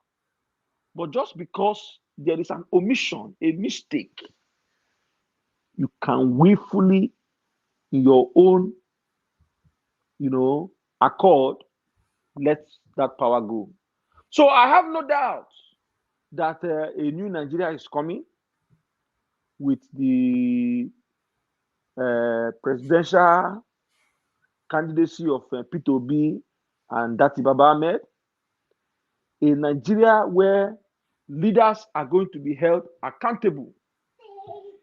but just because there is an omission, a mistake, you can willfully, in your own, you know, accord, let that power go. So I have no doubt that a new Nigeria is coming with the presidential candidacy of Peter Obi and Dati Baba Ahmed. A Nigeria where leaders are going to be held accountable.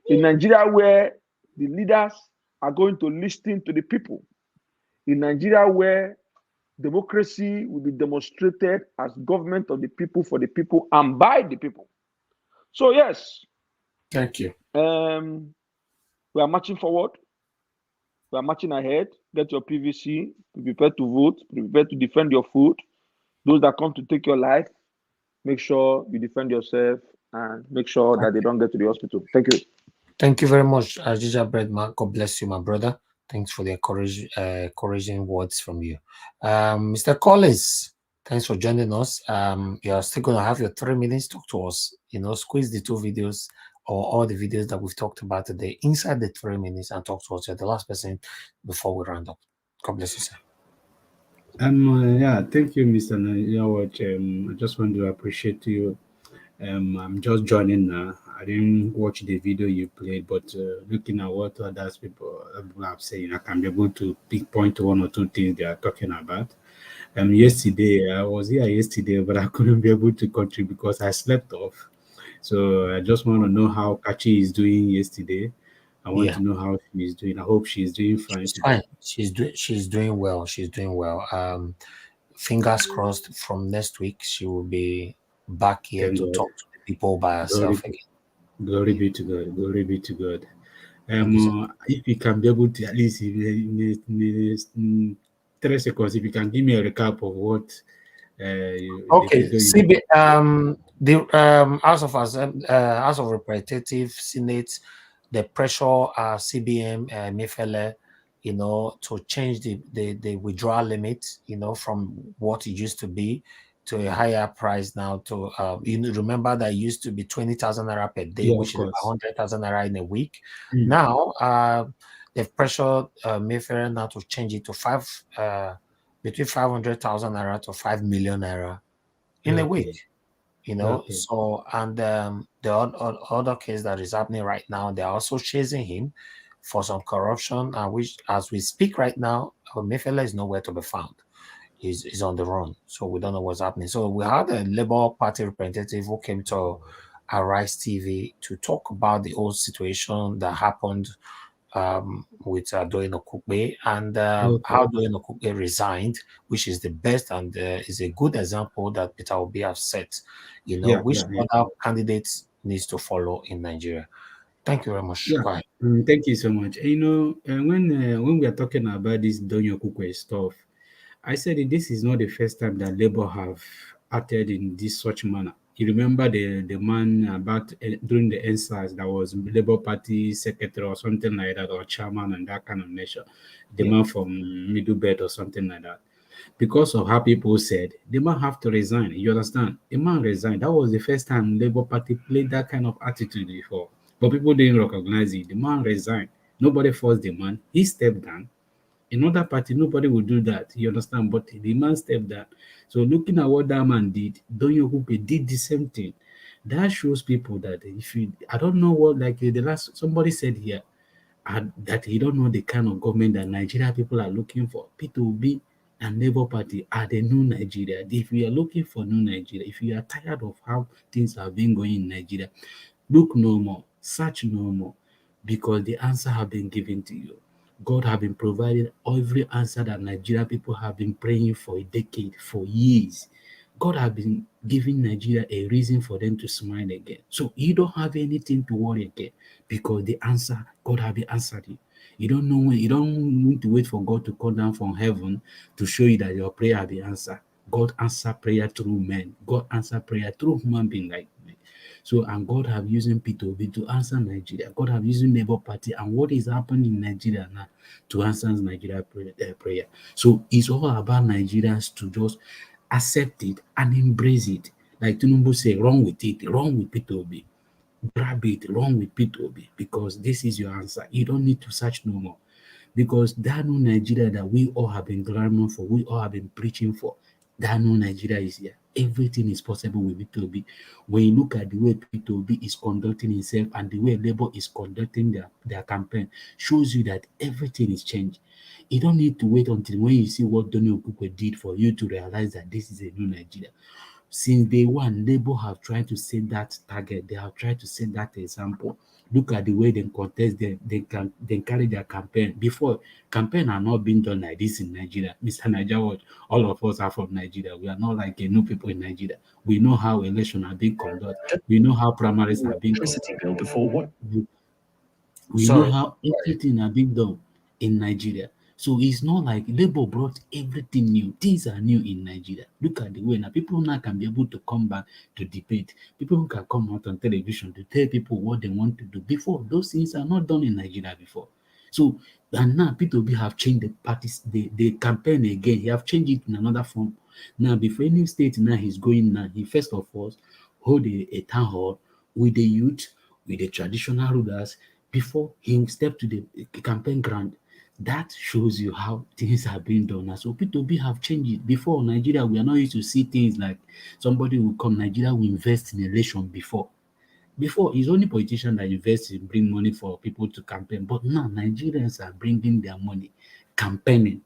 A Nigeria where the leaders are going to listen to the people. A Nigeria where democracy will be demonstrated as government of the people, for the people, and by the people. So yes. Thank you. We are marching forward. We are marching ahead. Get your PVC. Be prepared to vote. Be prepared to defend your food. Those that come to take your life, make sure you defend yourself and make sure that they don't get to the hospital. Thank you. Thank you very much, Gingerbread Man. God bless you, my brother. Thanks for the encouraging words from you. Mr. Collins, thanks for joining us. You're still going to have your 3 minutes. Talk to us. Squeeze the 2 videos or all the videos that we've talked about today inside the 3 minutes and talk to us. You're the last person before we round up. God bless you, sir. Yeah, thank you, Mr. Nayawat. I just want to appreciate you. I'm just joining now. I didn't watch the video you played, but looking at what others people have said, I can be able to pinpoint 1 or 2 things they are talking about. Yesterday, I was here yesterday, but I couldn't be able to contribute because I slept off. So I just want to know how Kachi is doing yesterday. I want to know how she is doing. I hope she is doing fine She's today. fine. She's doing well. She's doing well. Fingers crossed from next week she will be back here Thank to God. talk to the people by herself again. Glory be to God. Glory be to God. Thank you, sir. If you can be able to at least in 3 seconds, if you can give me a recap of what the Okay, video you the House of Representatives, Senate, the pressure CBN Emiefele, to change the withdrawal limit, from what it used to be to a higher price now. To remember that it used to be 20,000 naira per day, yeah, which of is about course. 100,000 naira in a week. Mm. Now they've pressured Emiefele now to change it to between 500,000 naira to 5 million naira in a week. Okay. So, and the other case that is happening right now, they're also chasing him for some corruption, which, as we speak right now, Emiefele is nowhere to be found. He's on the run, so we don't know what's happening. So we had a Labour Party representative who came to Arise TV to talk about the whole situation that happened with Doyin Okupe, and how Doyin Okupe resigned, which is the best and is a good example that Peter Obi have set, which other candidates needs to follow in Nigeria. Thank you very much. Yeah. Go ahead. Thank you so much. When we are talking about this Donyo Kukwe stuff, I said that this is not the first time that Labour have acted in this such manner. You remember the man about during the NSAS that was Labour Party secretary or something like that, or chairman and that kind of nature. The man from Middle Belt or something like that. Because of how people said, the man have to resign. You understand? The man resigned. That was the first time Labour Party played that kind of attitude before. But people didn't recognize it. The man resigned. Nobody forced the man. He stepped down. In other party, nobody will do that. You understand? But the man stepped down. So looking at what that man did, Donyo Okupe did the same thing. That shows people that if you, I don't know what, like the last somebody said here, that you don't know the kind of government that Nigeria people are looking for. P2B and Labour Party are the new Nigeria. If you are looking for new Nigeria, if you are tired of how things have been going in Nigeria, look no more, search no more, because the answer have been given to you. God have been providing every answer that Nigeria people have been praying for a decade, for years. God have been giving Nigeria a reason for them to smile again. So you don't have anything to worry again, because the answer, God have been answered you. You don't know when, you don't need to wait for God to come down from heaven to show you that your prayer have been answered. God answer prayer through men. God answer prayer through human being like me. So, and God have using P2B to answer Nigeria. God have using Labour Party and what is happening in Nigeria now to answer Nigeria prayer. So it's all about Nigerians to just accept it and embrace it. Like Tinubu say, wrong with it, wrong with P2B. Grab it, wrong with P2B, because this is your answer. You don't need to search no more. Because that new Nigeria that we all have been clamoring for, we all have been preaching for, that new Nigeria is here. Everything is possible with P2B. When you look at the way P2B is conducting itself and the way Labour is conducting their campaign, shows you that everything is changed. You don't need to wait until when you see what Donny Okupe did for you to realize that this is a new Nigeria. Since day one, Labour have tried to set that target. They have tried to set that example. Look at the way they contest, they carry their campaign. Before, campaign are not being done like this in Nigeria. Mr. Nigeria, all of us are from Nigeria. We are not like new people in Nigeria. We know how elections are being conducted. We know how primaries are being conducted. Before what? We know how everything are being done in Nigeria. So it's not like Labour brought everything new. Things are new in Nigeria. Look at the way now people now can be able to come back to debate. People who can come out on television to tell people what they want to do. Before, those things are not done in Nigeria before. So And now P2B have changed the parties, the campaign again. He have changed it in another form. Now, before any state now he's going now, he first of all hold a town hall with the youth, with the traditional rulers, before he step to the campaign ground. That shows you how things are being done. Now, so P2B have changed it. Before Nigeria, we are not used to see things like somebody will come, Nigeria will invest in election before. Before, it's only politicians that invest in bring money for people to campaign. But now Nigerians are bringing their money, campaigning,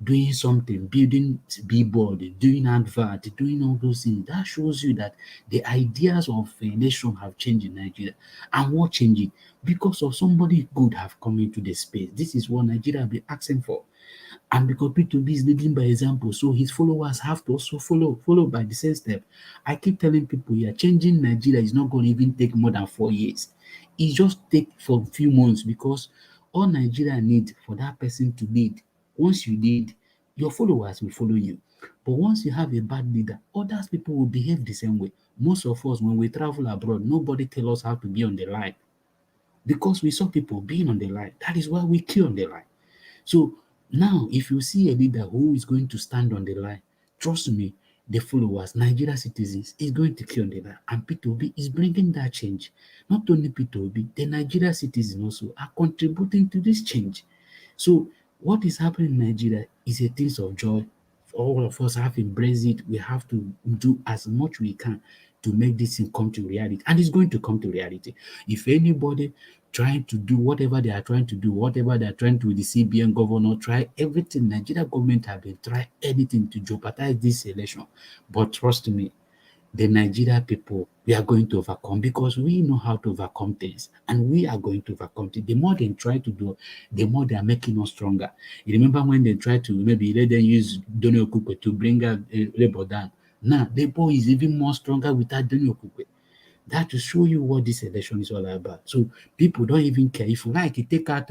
doing something, building billboard, doing advert, doing all those things. That shows you that the ideas of a nation have changed in Nigeria. And what changed it? Because of somebody good have come into the space. This is what Nigeria have been asking for. And because P2B is leading by example, so his followers have to also follow by the same step. I keep telling people here, changing Nigeria is not going to even take more than 4 years. It just take for a few months, because all Nigeria need for that person to lead. Once you lead, your followers will follow you. But once you have a bad leader, others people will behave the same way. Most of us, when we travel abroad, nobody tell us how to be on the line, because we saw people being on the line. That is why we kill on the line. So now, if you see a leader who is going to stand on the line, trust me, the followers, Nigeria citizens, is going to kill on the line. And P2B is bringing that change. Not only P2B, the Nigeria citizens also are contributing to this change. So what is happening in Nigeria is a thing of joy. All of us have embraced it. We have to do as much we can to make this thing come to reality. And it's going to come to reality. If anybody trying to do whatever they are trying to do, whatever they are trying to with the CBN governor, try everything. Nigeria government have been trying anything to jeopardize this election. But trust me, the Nigeria people, we are going to overcome, because we know how to overcome things, and we are going to overcome it. The more they try to do, the more they are making us stronger. You remember when they tried to maybe let them use Daniel Okupe to bring labor down. Now, Labour is even more stronger without Daniel Okupe. That to show you what this election is all about. So people don't even care. If you like, you take out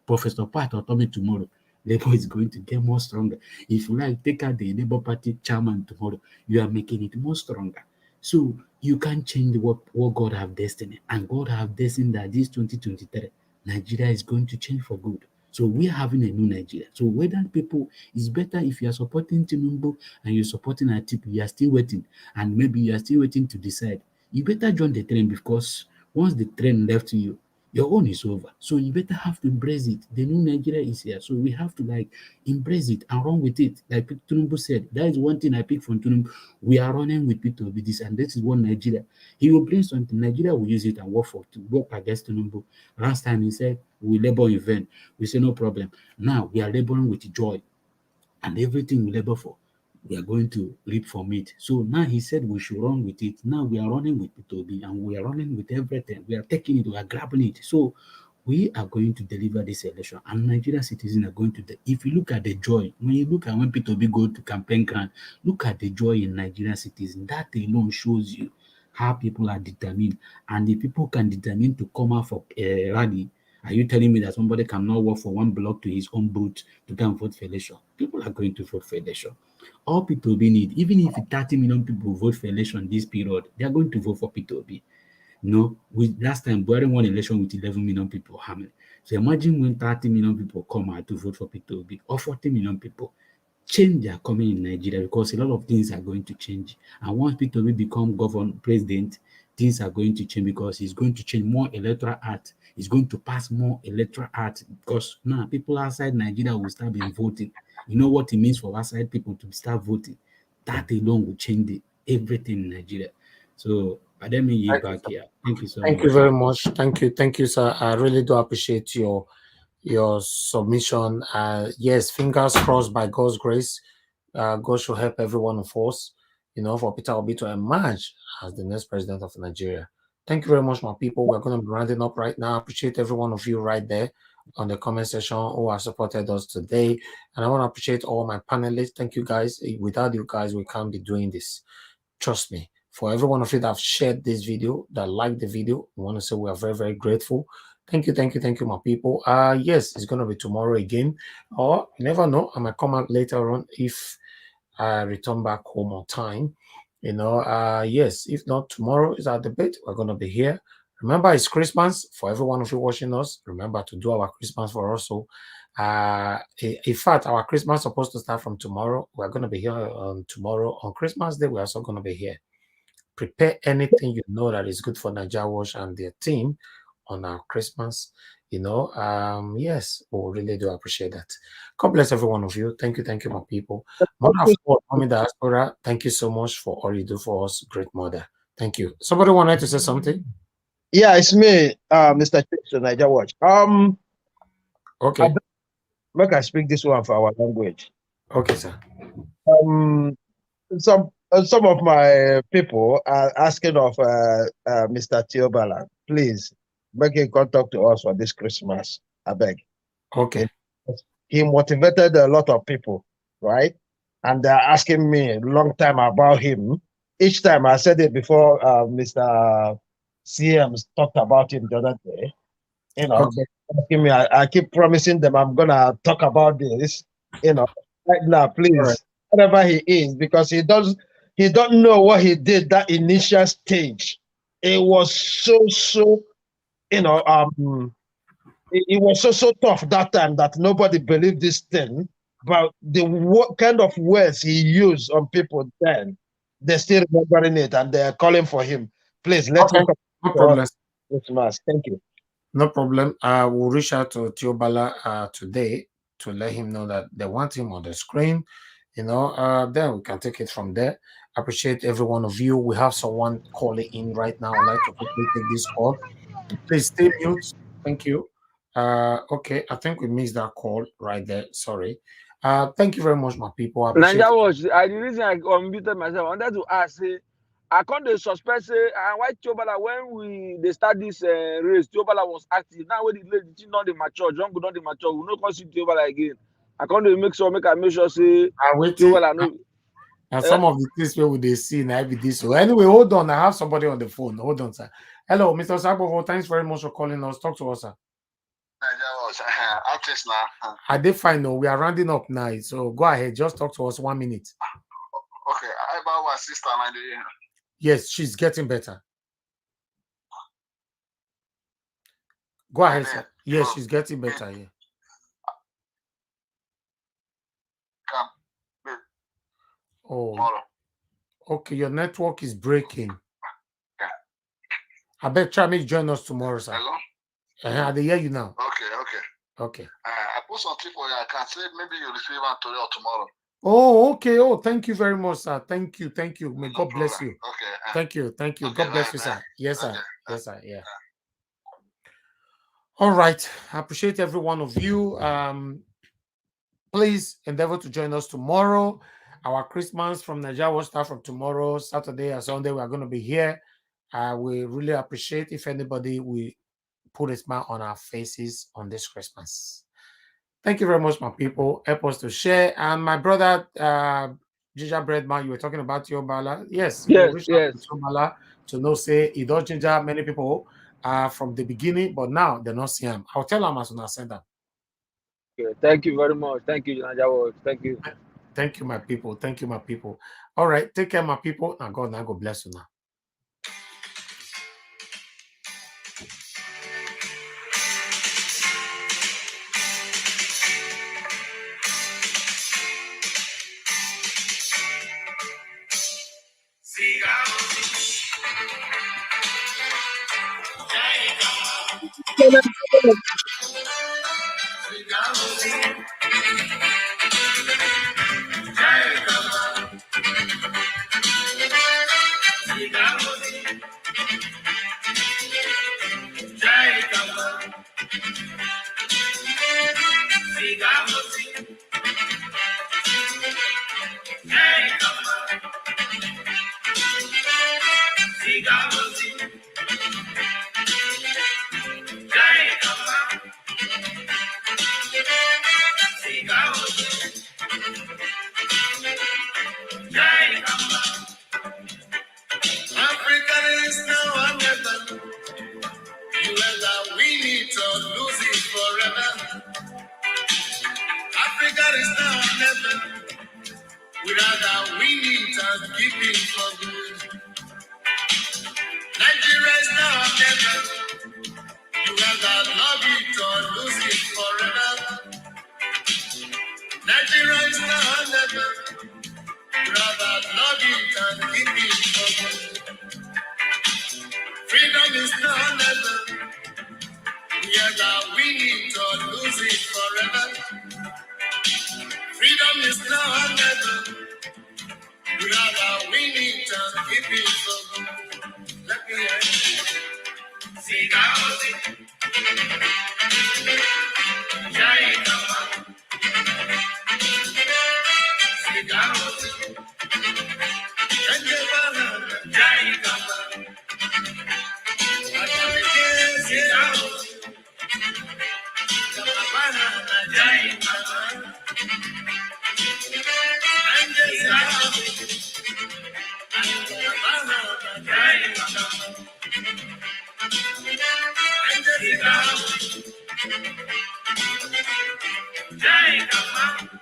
Professor Pat or Tommy tomorrow, Labour is going to get more stronger. If you like, take out the Labour Party chairman tomorrow, you are making it more stronger. So you can't change what God have destined. And God have destined that this 2023, Nigeria is going to change for good. So we are having a new Nigeria. So whether people, it's better if you are supporting Tinubu and you're supporting Atiku, you are still waiting. And maybe you are still waiting to decide. You better join the train, because once the train left you, your own is over. So you better have to embrace it. The new Nigeria is here. So we have to like embrace it and run with it. Like Tinubu said, that is one thing I pick from Tinubu. We are running with people with this, and this is one Nigeria. He will bring something. Nigeria will use it and work against Tinubu. Last time he said we labor in vain. We say no problem. Now we are laboring with joy, and everything we labor for, we are going to reap from it. So now he said we should run with it. Now we are running with P2B, and we are running with everything. We are taking it, we are grabbing it. So we are going to deliver this election, and Nigerian citizens are going to. If you look at the joy, when you look at when P2B go to campaign ground, look at the joy in Nigerian citizens. That alone shows you how people are determined, and the people can determine to come out for a rally. Are you telling me that somebody cannot walk for one block to his own booth to go and vote for election? People are going to vote for election. All P2B need, even if 30 million people vote for election this period, they are going to vote for P2B. No, last time Buhari won election with 11 million people. How many? So imagine when 30 million people come out to vote for P2B, or 40 million people. Change are coming in Nigeria, because a lot of things are going to change. And once P2B become president, things are going to change, because he's going to change more electoral act. He's going to pass more electoral act, because now people outside Nigeria will start being voting. You know what it means for outside people to start voting? That alone will change everything in Nigeria. So let me yield back here. Thank you so much. Thank you very much. Thank you, sir. I really do appreciate your submission. Yes, fingers crossed, by God's grace, God should help every one of us, for Peter Obi to emerge as the next president of Nigeria. Thank you very much, my people. We're going to be rounding up right now. I appreciate every one of you right there on the comment section who have supported us today. And I want to appreciate all my panelists. Thank you, guys. Without you guys, we can't be doing this. Trust me. For every one of you that have shared this video, that liked the video, we want to say we are very, very grateful. Thank you, my people. Yes, it's going to be tomorrow again. Or you never know, I might come out later on if I return back home on time. Yes, if not, tomorrow is our debate. We're going to be here. Remember, it's Christmas. For every one of you watching us, remember to do our Christmas for us. So, In fact, our Christmas is supposed to start from tomorrow. We're going to be here on tomorrow. On Christmas Day, we're also going to be here. Prepare anything you know that is good for Naija Watch and their team on our Christmas. Yes, we really do appreciate that. God bless every one of you. Thank you, my people. Mother of God, Mommy Diaspora, thank you so much for all you do for us, great mother. Thank you. Somebody wanted to say something? Yeah, it's me, Mr. Chief, Naija Watch. Okay. Make I speak this one for our language. Okay, sir. Some of my people are asking of Mr. Teobala, please make him come talk to us for this Christmas. I beg. Okay. He motivated a lot of people, right? And they're asking me a long time about him. Each time I said it before, Mr. CM talked about him the other day. Okay. Asking me, I keep promising them I'm gonna talk about this. Right now, please, whatever he is, because he don't know what he did that initial stage. It was so it was so tough that time that nobody believed this thing. But what kind of words he used on people then, they're still remembering it and they're calling for him. Please let him come. No problem. Christmas. Thank you. No problem. We'll reach out to Teobala today to let him know that they want him on the screen. Then we can take it from there. Appreciate every one of you. We have someone calling in right now. I'd like to quickly take this call. Please stay mute. Thank you. Okay, I think we missed that call right there. Sorry. Thank you very much, my people. I appreciate Naija Watch, the reason I unmuted myself, I wanted to ask, I can't suspect, why Teobala, when they start this race, Teobala was active. Now, when the not the mature, John could not the mature, we no see Teobala again. I can't make sure, say, Teobala, no. And some of the things where they see now be this. So anyway, hold on. I have somebody on the phone. Hold on, sir. Hello, Mr. Sabovo. Thanks very much for calling us. Talk to us, sir. I did fine. No, we are rounding up now. So go ahead. Just talk to us 1 minute. Okay. I about my sister. Yes, she's getting better. Go ahead, sir. Yes, she's getting better. Yeah. Oh. Okay, your network is breaking. I bet try me join us tomorrow, sir. Hello? I hear you now. Okay. I put something for you. I can say maybe you receive it today or tomorrow. Oh, okay. Oh, thank you very much, sir. Thank you. May God bless you. Okay. Thank you. Okay, God bless you, sir. Yes, sir. Okay. Yes, sir. Yeah. All right. I appreciate every one of you. Please endeavor to join us tomorrow. Our Christmas from Naija will start from tomorrow, Saturday and Sunday. We are going to be here. We really appreciate if anybody will put a smile on our faces on this Christmas. Thank you very much, my people. Help us to share. And my brother, Ginger Breadman, you were talking about Teobala. Yes. Yes. Teobala to know, say, he does ginger many people from the beginning, but now they're not seeing him. I'll tell them as soon as I send them. Okay. Thank you very much. Thank you, Naija Watch. Thank you. Thank you, my people. Thank you, my people. All right. Take care, my people. And God bless you now. it and keep it forever. Freedom is not level. We either win it or lose it forever. Freedom is not level. We either win it and keep it forever. Let me hear you. See that. Jai Kama. See that. Jai Kama. See that. Jai Kama. Jai Kama.